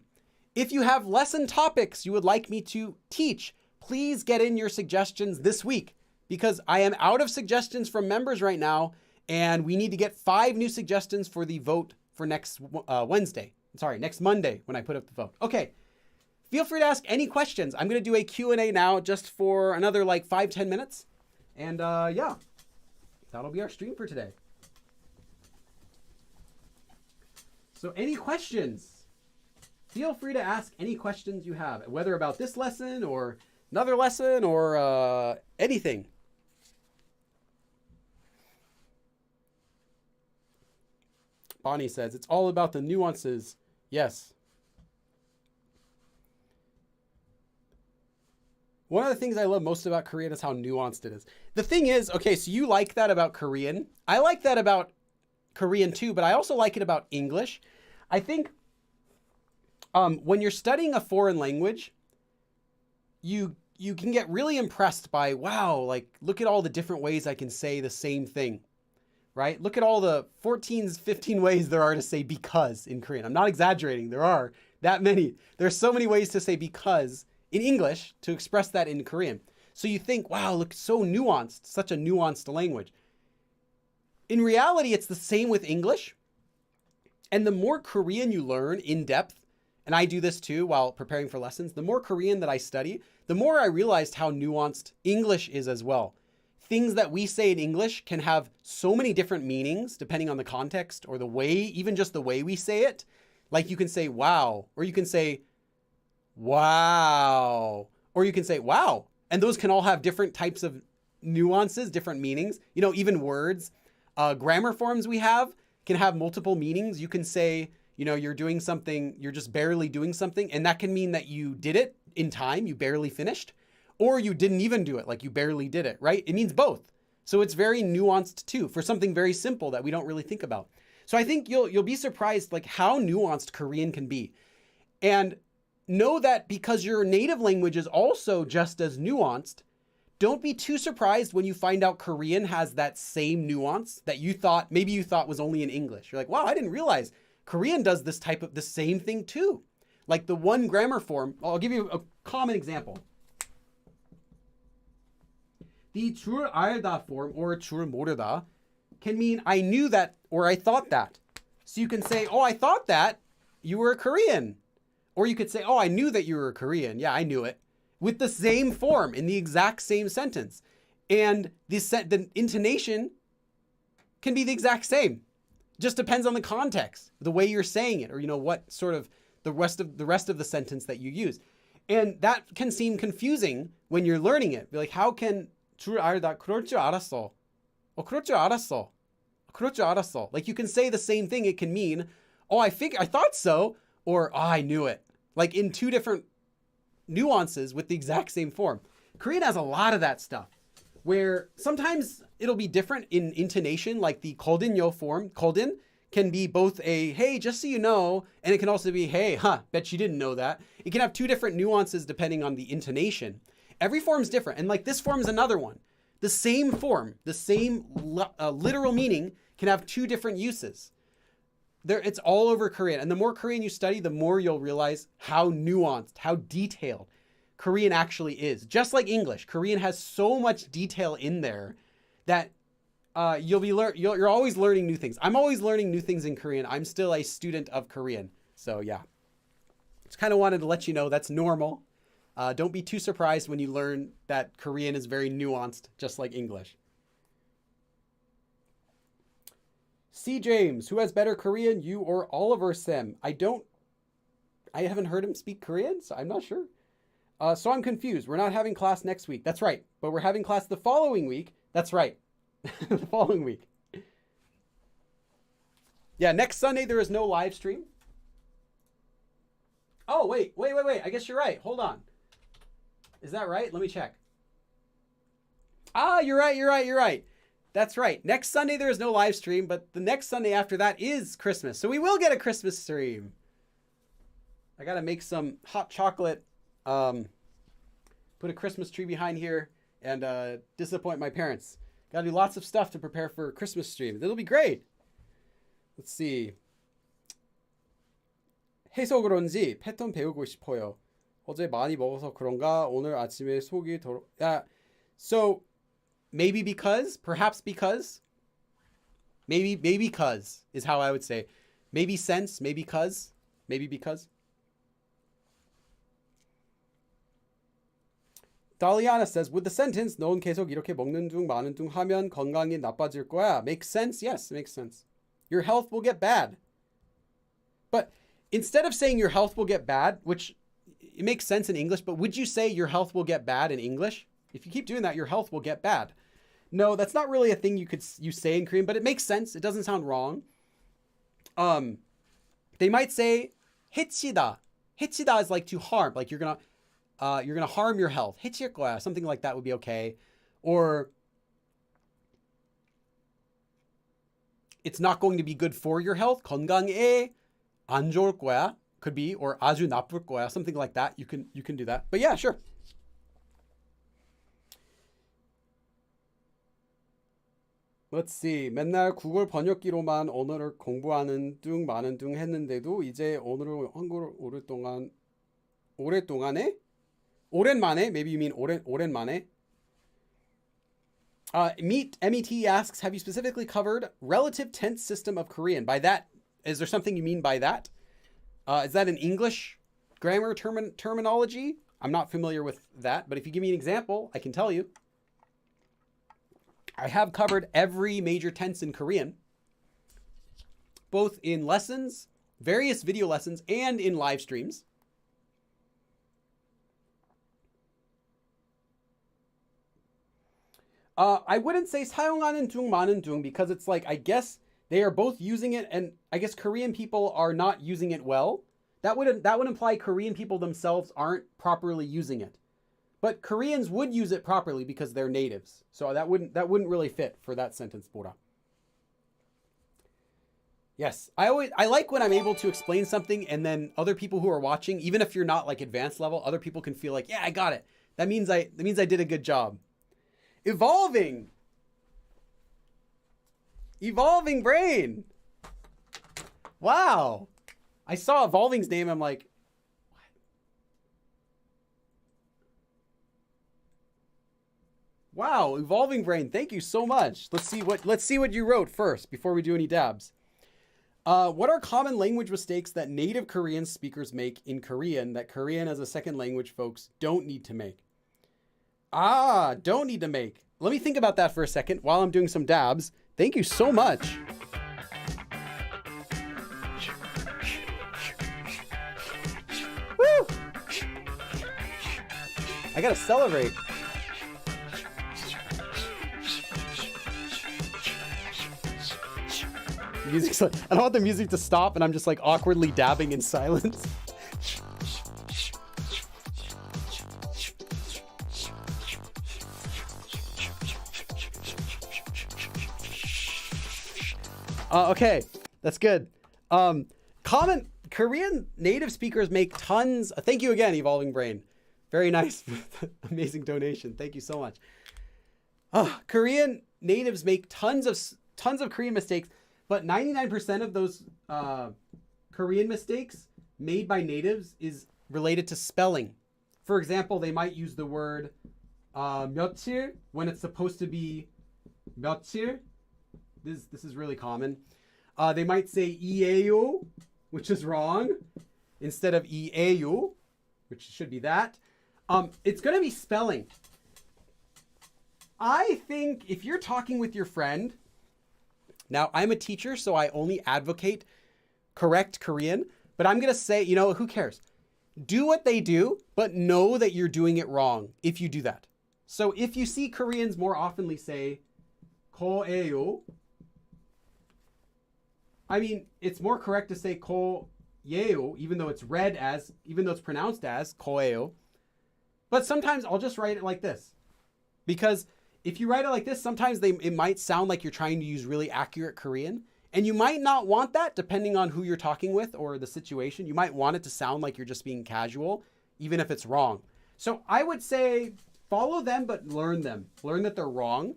If you have lesson topics you would like me to teach, please get in your suggestions this week because I am out of suggestions from members right now. And we need to get 5 new suggestions for the vote for next next Monday when I put up the vote. Okay, feel free to ask any questions. I'm going to do a Q&A now just for another like 5-10 minutes. And yeah, that'll be our stream for today. So any questions? Feel free to ask any questions you have, whether about this lesson or another lesson or anything. Bonnie says, it's all about the nuances. Yes. One of the things I love most about Korean is how nuanced it is. The thing is, okay, so you like that about Korean. I like that about Korean too, but I also like it about English. I think when you're studying a foreign language, you can get really impressed by, wow, like look at all the different ways I can say the same thing. Right? Look at all the 15 ways there are to say because in Korean. I'm not exaggerating. There are that many. There's so many ways to say because in English to express that in Korean. So you think, wow, look, so nuanced, such a nuanced language. In reality, it's the same with English. And the more Korean you learn in depth, and I do this too while preparing for lessons, the more Korean that I study, the more I realized how nuanced English is as well. Things that we say in English can have so many different meanings depending on the context or the way, even just the way we say it. Like you can say, wow, or you can say, wow, or you can say, wow. And those can all have different types of nuances, different meanings. You know, even words, grammar forms we have can have multiple meanings. You can say, you know, you're doing something, you're just barely doing something. And that can mean that you did it in time, you barely finished. Or you didn't even do it, like you barely did it, right? It means both. So it's very nuanced too for something very simple that we don't really think about. So I think you'll be surprised like how nuanced Korean can be. And know that because your native language is also just as nuanced, don't be too surprised when you find out Korean has that same nuance that maybe you thought was only in English. You're like, wow, I didn't realize Korean does the same thing too. Like the one grammar form, I'll give you a common example. The 줄 알다 form, or 줄 모르다, can mean I knew that or I thought that. So you can say, oh, I thought that you were a Korean. Or you could say, oh, I knew that you were a Korean. Yeah, I knew it. With the same form in the exact same sentence. And the intonation can be the exact same. Just depends on the context, the way you're saying it, or you know what sort of the rest of the sentence that you use. And that can seem confusing when you're learning it. Be like, how can 줄 알다 그럴 줄 알았어. 그럴 줄 알았어. 그럴 줄 알았어. Like you can say the same thing. It can mean, oh, I thought so, or oh, I knew it. Like in two different nuances with the exact same form. Korean has a lot of that stuff where sometimes it'll be different in intonation, like the koldinyo form. Koldin can be both a, hey, just so you know, and it can also be, hey, bet you didn't know that. It can have two different nuances depending on the intonation. Every form's different. And like this form is another one. The same form, the same literal meaning can have two different uses. It's all over Korean. And the more Korean you study, the more you'll realize how nuanced, how detailed Korean actually is. Just like English, Korean has so much detail in there that you're always learning new things. I'm always learning new things in Korean. I'm still a student of Korean. So yeah, just kind of wanted to let you know that's normal. Don't be too surprised when you learn that Korean is very nuanced, just like English. C. James, who has better Korean, you or Oliver Sim? I haven't heard him speak Korean, so I'm not sure. So I'm confused. We're not having class next week. That's right. But we're having class the following week. That's right. The following week. Yeah, next Sunday there is no live stream. Oh, wait. I guess you're right. Hold on. Is that right? Let me check. Ah, you're right. That's right. Next Sunday there is no live stream, but the next Sunday after that is Christmas. So we will get a Christmas stream. I got to make some hot chocolate, put a Christmas tree behind here, and disappoint my parents. Got to do lots of stuff to prepare for Christmas stream. It'll be great. Let's see. 해서 그런지 패턴 배우고 싶어요. 어제 많이 먹어서 그런가 오늘 아침에 속이 더러. So maybe because, perhaps because, maybe because is how I would say. Maybe since, maybe because, maybe because. Daliana says, with the sentence, 넌 계속 이렇게 먹는 둥 마는 둥 하면 건강이 나빠질 거야. Makes sense? Yes, makes sense. Your health will get bad. But instead of saying your health will get bad, which it makes sense in English, but would you say your health will get bad in English? If you keep doing that, your health will get bad. No, that's not really a thing you say in Korean, but it makes sense. It doesn't sound wrong. They might say 해치다. 해치다 is like to harm, like you're gonna harm your health. 해칠 거야. Something like that would be okay. Or it's not going to be good for your health. 건강에 안 좋을 거야. Could be, or 아주 나쁠 거야. Something like that. You can do that. But yeah, sure. Let's see. 맨날 구글 번역기로만 언어를 공부하는 둥 많은 둥 했는데도 이제 언어를 한국어를 오랫동안에 오랜만에, maybe you mean 오랜만에. MET asks, have you specifically covered relative tense system of Korean? By that, is there something you mean by that? Is that an English grammar terminology? I'm not familiar with that, but if you give me an example, I can tell you. I have covered every major tense in Korean, both in lessons, various video lessons, and in live streams. I wouldn't say 사용하는 둥 많은 둥 because it's like, I guess they are both using it, and I guess Korean people are not using it well. That would imply Korean people themselves aren't properly using it. But Koreans would use it properly because they're natives. So that wouldn't really fit for that sentence, Bora. Yes, I like when I'm able to explain something and then other people who are watching, even if you're not like advanced level, other people can feel like, yeah, I got it. That means I did a good job. Evolving brain. Wow. I saw Evolving's name. I'm like, what? Wow, Evolving Brain. Thank you so much. Let's see what you wrote first before we do any dabs. What are common language mistakes that native Korean speakers make in Korean that Korean as a second language folks don't need to make? Don't need to make. Let me think about that for a second while I'm doing some dabs. Thank you so much. Woo! I gotta celebrate. Music's like, I don't want the music to stop and I'm just like awkwardly dabbing in silence. Okay, that's good. Common Korean native speakers make tons. Thank you again, Evolving Brain. Very nice, amazing donation. Thank you so much. Korean natives make tons of Korean mistakes, but 99% of those Korean mistakes made by natives is related to spelling. For example, they might use the word 며칠 when it's supposed to be 며칠. This is really common. They might say 이에요, which is wrong, instead of 이에요, which should be that. It's going to be spelling. I think if you're talking with your friend, now I'm a teacher, so I only advocate correct Korean, but I'm going to say, who cares? Do what they do, but know that you're doing it wrong if you do that. So if you see Koreans more oftenly say 거예요, I mean, it's more correct to say 거예요, even though it's pronounced as 거예요. But sometimes I'll just write it like this. Because if you write it like this, sometimes it might sound like you're trying to use really accurate Korean. And you might not want that depending on who you're talking with or the situation. You might want it to sound like you're just being casual, even if it's wrong. So I would say follow them, but learn them. Learn that they're wrong.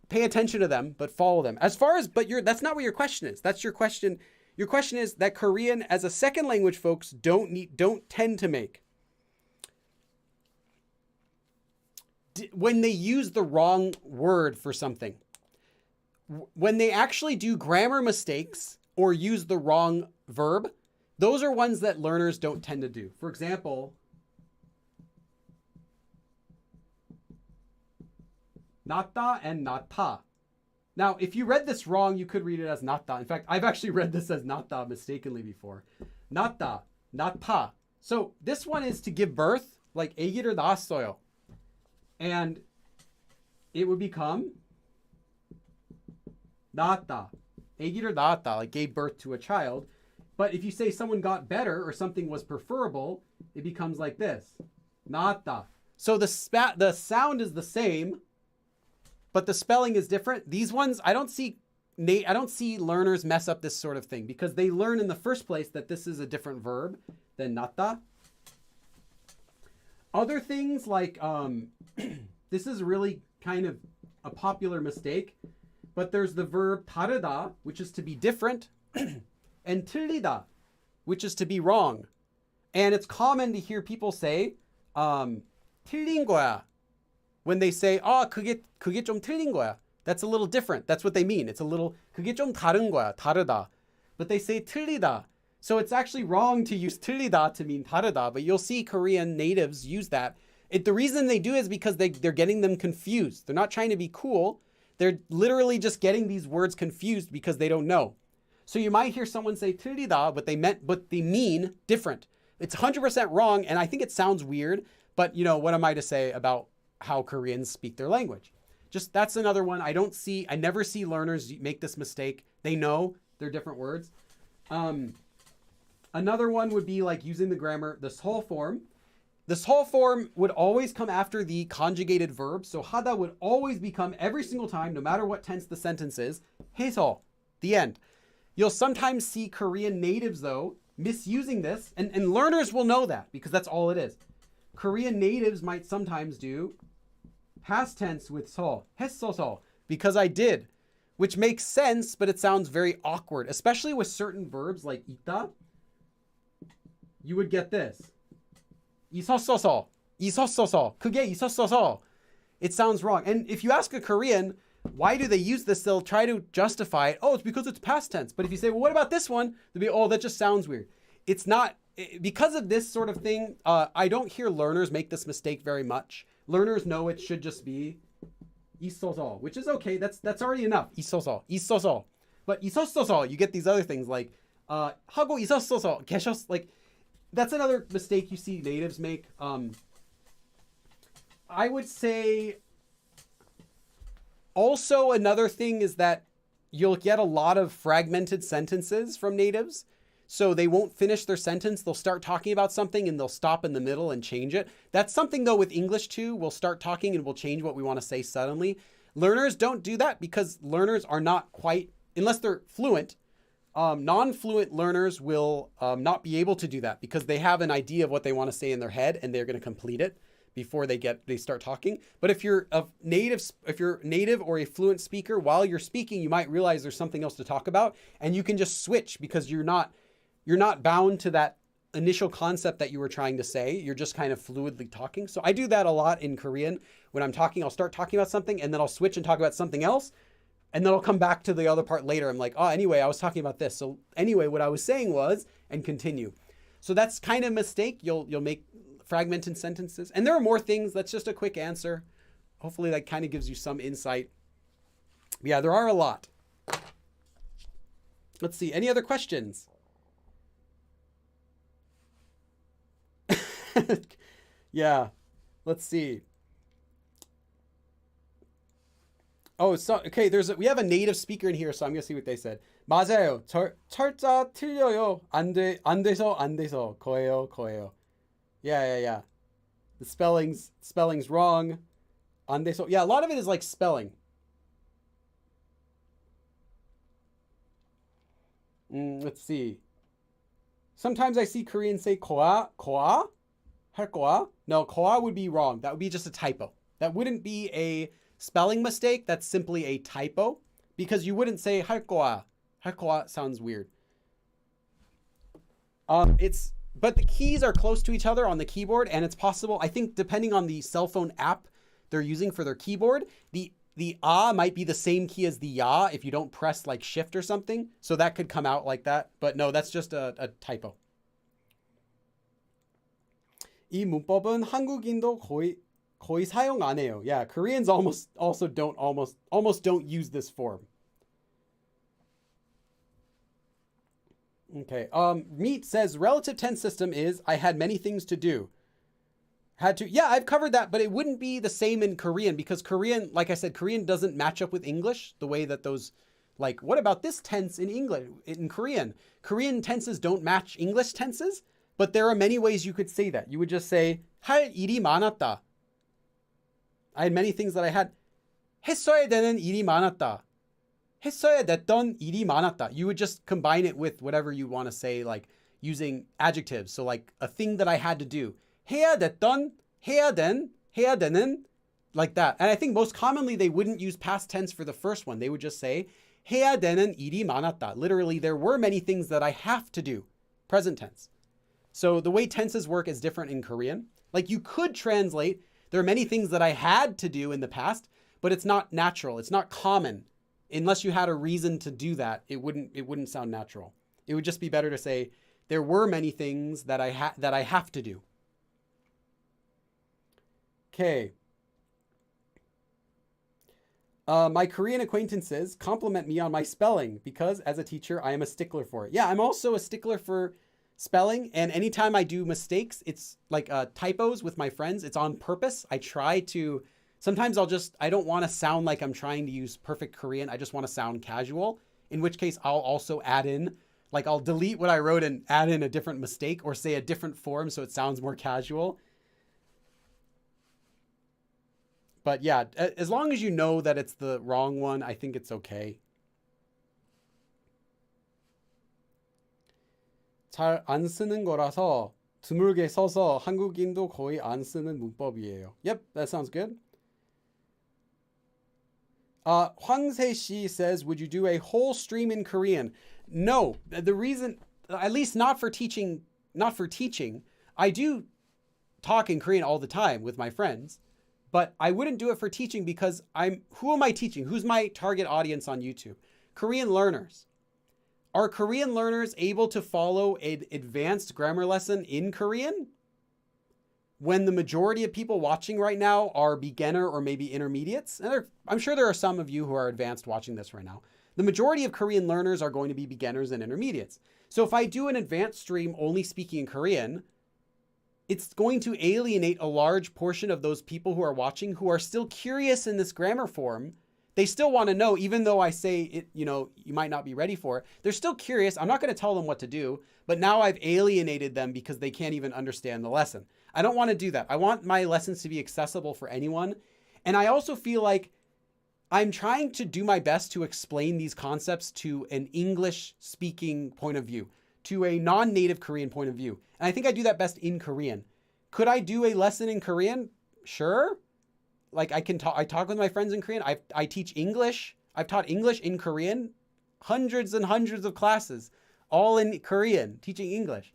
Pay attention to them, but follow them. That's not what your question is. That's your question. Your question is that Korean as a second language folks don't tend to make. When they use the wrong word for something, when they actually do grammar mistakes or use the wrong verb, those are ones that learners don't tend to do. For example, 나다 and 나타. Now, if you read this wrong, you could read it as 나다. In fact, I've actually read this as 나다 mistakenly before. 나다, 나타. So this one is to give birth, like 아기를 낳았어요. And it would become 낳았다. 아기를 낳았다, like gave birth to a child. But if you say someone got better or something was preferable, it becomes like this. 낳았다. So the sound is the same, but the spelling is different. These ones, I don't see learners mess up this sort of thing because they learn in the first place that this is a different verb than 낳다. Other things like, this is really kind of a popular mistake, but there's the verb 다르다, which is to be different, and 틀리다, which is to be wrong. And it's common to hear people say, 틀린 거야. When they say, 그게 좀 틀린 거야. That's a little different. That's what they mean. It's a little, 그게 좀 다른 거야, 다르다. But they say 틀리다. So it's actually wrong to use 틀리다 to mean 다르다, but you'll see Korean natives use that. The reason they do is because they're getting them confused. They're not trying to be cool. They're literally just getting these words confused because they don't know. So you might hear someone say 틀리다, but they mean different. It's 100% wrong, and I think it sounds weird, but what am I to say about how Koreans speak their language? Just that's another one. I never see learners make this mistake. They know they're different words. Another one would be like using the grammar, this whole form. This whole form would always come after the conjugated verb. So 하다 would always become every single time, no matter what tense the sentence is, 해서, the end. You'll sometimes see Korean natives, though, misusing this. And learners will know that because that's all it is. Korean natives might sometimes do past tense with 서, 했어서, because I did, which makes sense, but it sounds very awkward, especially with certain verbs like 있다. You would get this. 있었어서, 그게 있었어서. It sounds wrong. And if you ask a Korean, why do they use this? They'll try to justify it. Oh, it's because it's past tense. But if you say, well, what about this one? They'll be, oh, that just sounds weird. It's not, because of this sort of thing, I don't hear learners make this mistake very much. Learners know it should just be 있어서, which is okay. That's already enough. 있어서. But 있었어서, you get these other things like, 하고 있었어서, 계셨, like, that's another mistake you see natives make. I would say also another thing is that you'll get a lot of fragmented sentences from natives. So they won't finish their sentence. They'll start talking about something and they'll stop in the middle and change it. That's something though with English too. We'll start talking and we'll change what we want to say suddenly. Learners don't do that because learners are not quite, unless they're fluent, non-fluent learners will not be able to do that because they have an idea of what they want to say in their head and they're going to complete it before they start talking. But if you're native or a fluent speaker, while you're speaking, you might realize there's something else to talk about and you can just switch because you're not bound to that initial concept that you were trying to say. You're just kind of fluidly talking. So I do that a lot in Korean. When I'm talking, I'll start talking about something and then I'll switch and talk about something else. And then I'll come back to the other part later. I'm like, oh, anyway, I was talking about this. So anyway, what I was saying was, and continue. So that's kind of a mistake. You'll make fragmented sentences. And there are more things. That's just a quick answer. Hopefully that kind of gives you some insight. Yeah, there are a lot. Let's see. Any other questions? Yeah. Let's see. Oh, so okay. We have a native speaker in here, so I'm gonna see what they said. 맞아요. 철자 틀려요. 안 돼서 거예요. Yeah. The spelling's wrong. 안 돼서. Yeah, a lot of it is like spelling. Let's see. Sometimes I see Koreans say koa. 할 거야? No, koa would be wrong. That would be just a typo. That wouldn't be a spelling mistake. That's simply a typo because you wouldn't say 할 거야. 할 거야 sounds weird. But the keys are close to each other on the keyboard, and it's possible, I think, depending on the cell phone app they're using for their keyboard, the might be the same key as the ya if you don't press like shift or something. So that could come out like that. But no, that's just a typo. 이 문법은 한국인도 거의 사용 안 해요. Yeah, Koreans almost don't use this form. Okay. Meat says relative tense system is I had many things to do. Had to. Yeah, I've covered that, but it wouldn't be the same in Korean because Korean, like I said, Korean doesn't match up with English the way that those, like, what about this tense in English, in Korean? Korean tenses don't match English tenses. But there are many ways you could say that. You would just say 할 일이 많았다. I had many things that I had. 했어야 되는 일이 많았다. 했어야 됐던 일이 많았다. You would just combine it with whatever you want to say, like using adjectives. So like a thing that I had to do. 해야 됐던, 해야 되는, like that. And I think most commonly they wouldn't use past tense for the first one. They would just say 해야 되는 일이 많았다. Literally, there were many things that I have to do. Present tense. So the way tenses work is different in Korean. Like you could translate, there are many things that I had to do in the past, but it's not natural. It's not common. Unless you had a reason to do that, it wouldn't sound natural. It would just be better to say, there were many things that I have to do. Okay. My Korean acquaintances compliment me on my spelling because as a teacher, I am a stickler for it. Yeah, I'm also a stickler for spelling, and anytime I do mistakes, it's like typos with my friends. It's on purpose. I try to, sometimes I don't want to sound like I'm trying to use perfect Korean. I just want to sound casual, in which case I'll also add in, like I'll delete what I wrote and add in a different mistake or say a different form so it sounds more casual. But yeah, as long as you know that it's the wrong one, I think it's okay. 잘 안 쓰는 거라서 드물게 써서 한국인도 거의 안 쓰는 문법이에요. Yep, that sounds good. 황세 씨 says, would you do a whole stream in Korean? No, the reason, at least not for teaching, I do talk in Korean all the time with my friends, but I wouldn't do it for teaching because who am I teaching? Who's my target audience on YouTube? Korean learners. Are Korean learners able to follow an advanced grammar lesson in Korean when the majority of people watching right now are beginner or maybe intermediates? And I'm sure there are some of you who are advanced watching this right now. The majority of Korean learners are going to be beginners and intermediates. So if I do an advanced stream only speaking in Korean, it's going to alienate a large portion of those people who are watching who are still curious in this grammar form. They still want to know, even though I say it, you might not be ready for it. They're still curious. I'm not going to tell them what to do, but now I've alienated them because they can't even understand the lesson. I don't want to do that. I want my lessons to be accessible for anyone. And I also feel like I'm trying to do my best to explain these concepts to an English speaking point of view, to a non-native Korean point of view. And I think I do that best in Korean. Could I do a lesson in Korean? Sure. Like I talk with my friends in Korean. I teach English. I've taught English in Korean, hundreds and hundreds of classes, all in Korean, teaching English.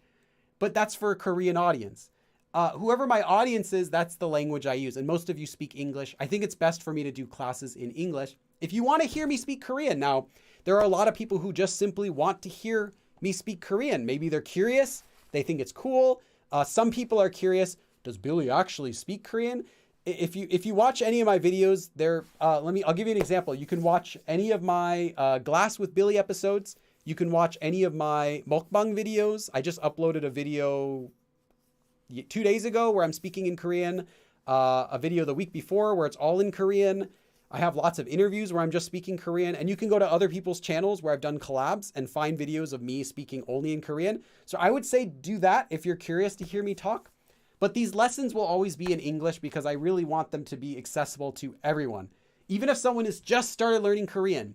but that's for a Korean audience. Whoever my audience is, that's the language I use. And most of you speak English. I think it's best for me to do classes in English. If you want to hear me speak Korean, now, there are a lot of people who just simply want to hear me speak Korean. Maybe they're curious. They think it's cool. Some people are curious. Does Billy actually speak Korean? If you watch any of my videos, I'll give you an example. You can watch any of my Glass with Billy episodes. You can watch any of my mukbang videos. I just uploaded a video 2 days ago where I'm speaking in Korean, a video the week before where it's all in Korean. I have lots of interviews where I'm just speaking Korean, and you can go to other people's channels where I've done collabs and find videos of me speaking only in Korean. So I would say do that if you're curious to hear me talk. But these lessons will always be in English because I really want them to be accessible to everyone. Even if someone has just started learning Korean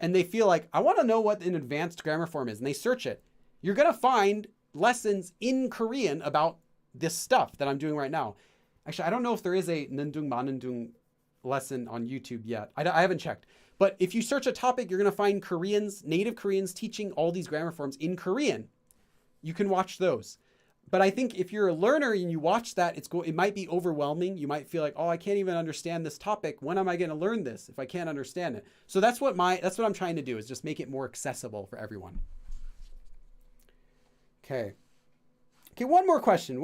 and they feel like, I want to know what an advanced grammar form is, and they search it, you're going to find lessons in Korean about this stuff that I'm doing right now. Actually, I don't know if there is a Nundung Manundung lesson on YouTube yet. I haven't checked. But if you search a topic, you're going to find Koreans, native Koreans teaching all these grammar forms in Korean. You can watch those. But I think if you're a learner and you watch that, it might be overwhelming. You might feel like, oh, I can't even understand this topic. When am I going to learn this if I can't understand it? So that's what I'm trying to do, is just make it more accessible for everyone. Okay, one more question.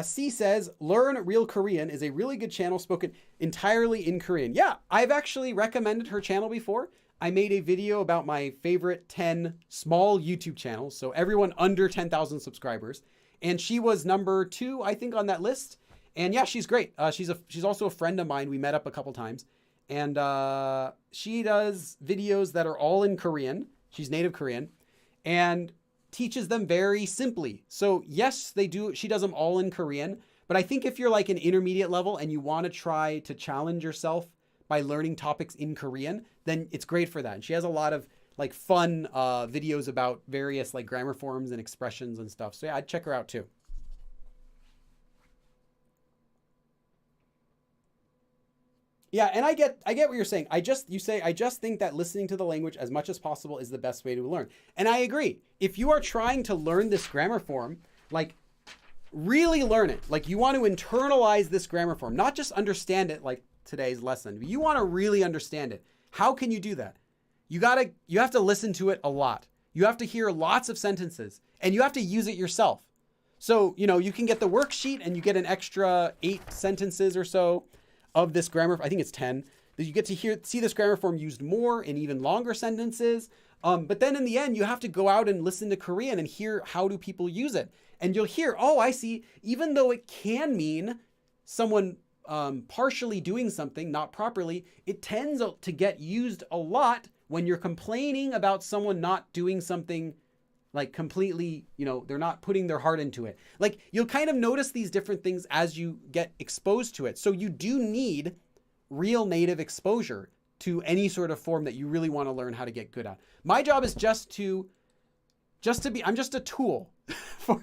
C says, Learn Real Korean is a really good channel spoken entirely in Korean. Yeah, I've actually recommended her channel before. I made a video about my favorite 10 small YouTube channels, so everyone under 10,000 subscribers. And she was number 2, I think, on that list. And yeah, she's great. She's also a friend of mine. We met up a couple times. And she does videos that are all in Korean. She's native Korean. And teaches them very simply. So yes, they do. She does them all in Korean. But I think if you're like an intermediate level and you want to try to challenge yourself by learning topics in Korean, then it's great for that. And she has a lot of like fun videos about various like grammar forms and expressions and stuff. So yeah, I'd check her out too. Yeah, and I get what you're saying. I just think that listening to the language as much as possible is the best way to learn. And I agree. If you are trying to learn this grammar form, like really learn it. Like you want to internalize this grammar form, not just understand it like today's lesson. You want to really understand it. How can you do that? You have to listen to it a lot. You have to hear lots of sentences and you have to use it yourself. So, you can get the worksheet and you get an extra 8 sentences or so of this grammar. I think it's 10 that you get to see this grammar form used more in even longer sentences. But then in the end, you have to go out and listen to Korean and hear how do people use it. And you'll hear, oh, I see, even though it can mean someone partially doing something, not properly, it tends to get used a lot when you're complaining about someone not doing something like completely, they're not putting their heart into it. Like you'll kind of notice these different things as you get exposed to it. So you do need real native exposure to any sort of form that you really want to learn how to get good at. My job is I'm just a tool for,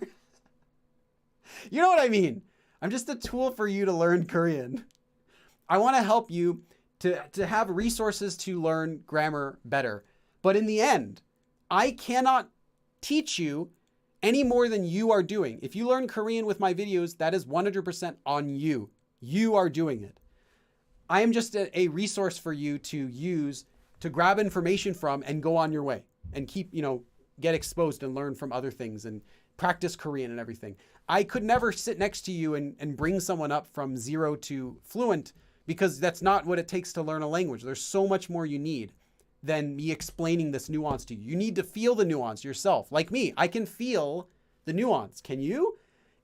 you know what I mean? I'm just a tool for you to learn Korean. I want to help you to have resources to learn grammar better. But in the end, I cannot teach you any more than you are doing. If you learn Korean with my videos, that is 100% on you. You are doing it. I am just a resource for you to use to grab information from and go on your way and keep, get exposed and learn from other things and practice Korean and everything. I could never sit next to you and bring someone up from 0 to fluent because that's not what it takes to learn a language. There's so much more you need than me explaining this nuance to you. You need to feel the nuance yourself. Like me, I can feel the nuance. Can you?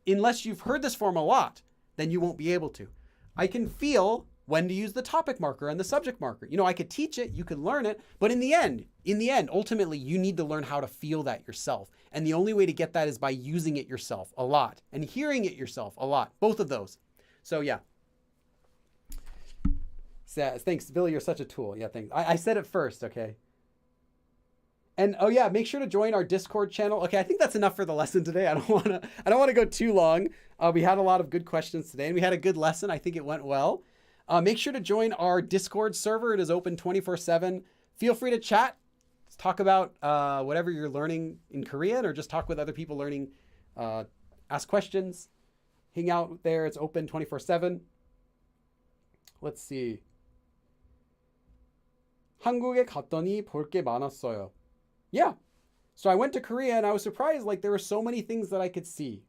Unless you've heard this form a lot, then you won't be able to. I can feel when to use the topic marker and the subject marker. I could teach it, you could learn it, but in the end, ultimately, you need to learn how to feel that yourself. And the only way to get that is by using it yourself a lot and hearing it yourself a lot, both of those. So yeah. Thanks, Billy, you're such a tool. Yeah, thanks. I said it first, okay? And oh yeah, make sure to join our Discord channel. Okay, I think that's enough for the lesson today. I don't want to go too long. We had a lot of good questions today and we had a good lesson. I think it went well. Make sure to join our Discord server. It is open 24/7. Feel free to chat. Let's talk about whatever you're learning in Korean, or just talk with other people learning. Ask questions. Hang out there. It's open 24/7. Let's see. 한국에 갔더니 볼 게 많았어요. Yeah. So I went to Korea and I was surprised, like there were so many things that I could see.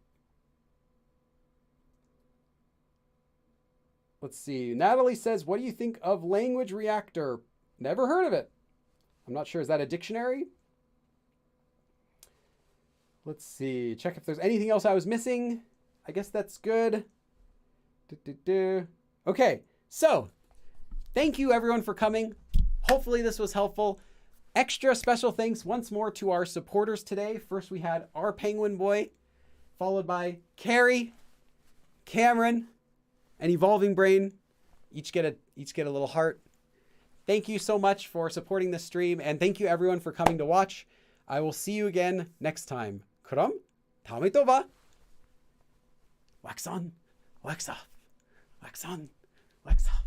Let's see. Natalie says, what do you think of language reactor? Never heard of it. I'm not sure. Is that a dictionary? Let's see. Check if there's anything else I was missing. I guess that's good. Okay. So thank you everyone for coming. Hopefully this was helpful. Extra special thanks once more to our supporters today. First we had our penguin boy, followed by Carrie, Cameron, and Evolving Brain. Each get a little heart. Thank you so much for supporting this stream, and thank you everyone for coming to watch. I will see you again next time. 그럼 다음에 또 봐. Wax on, wax off, wax on, wax off.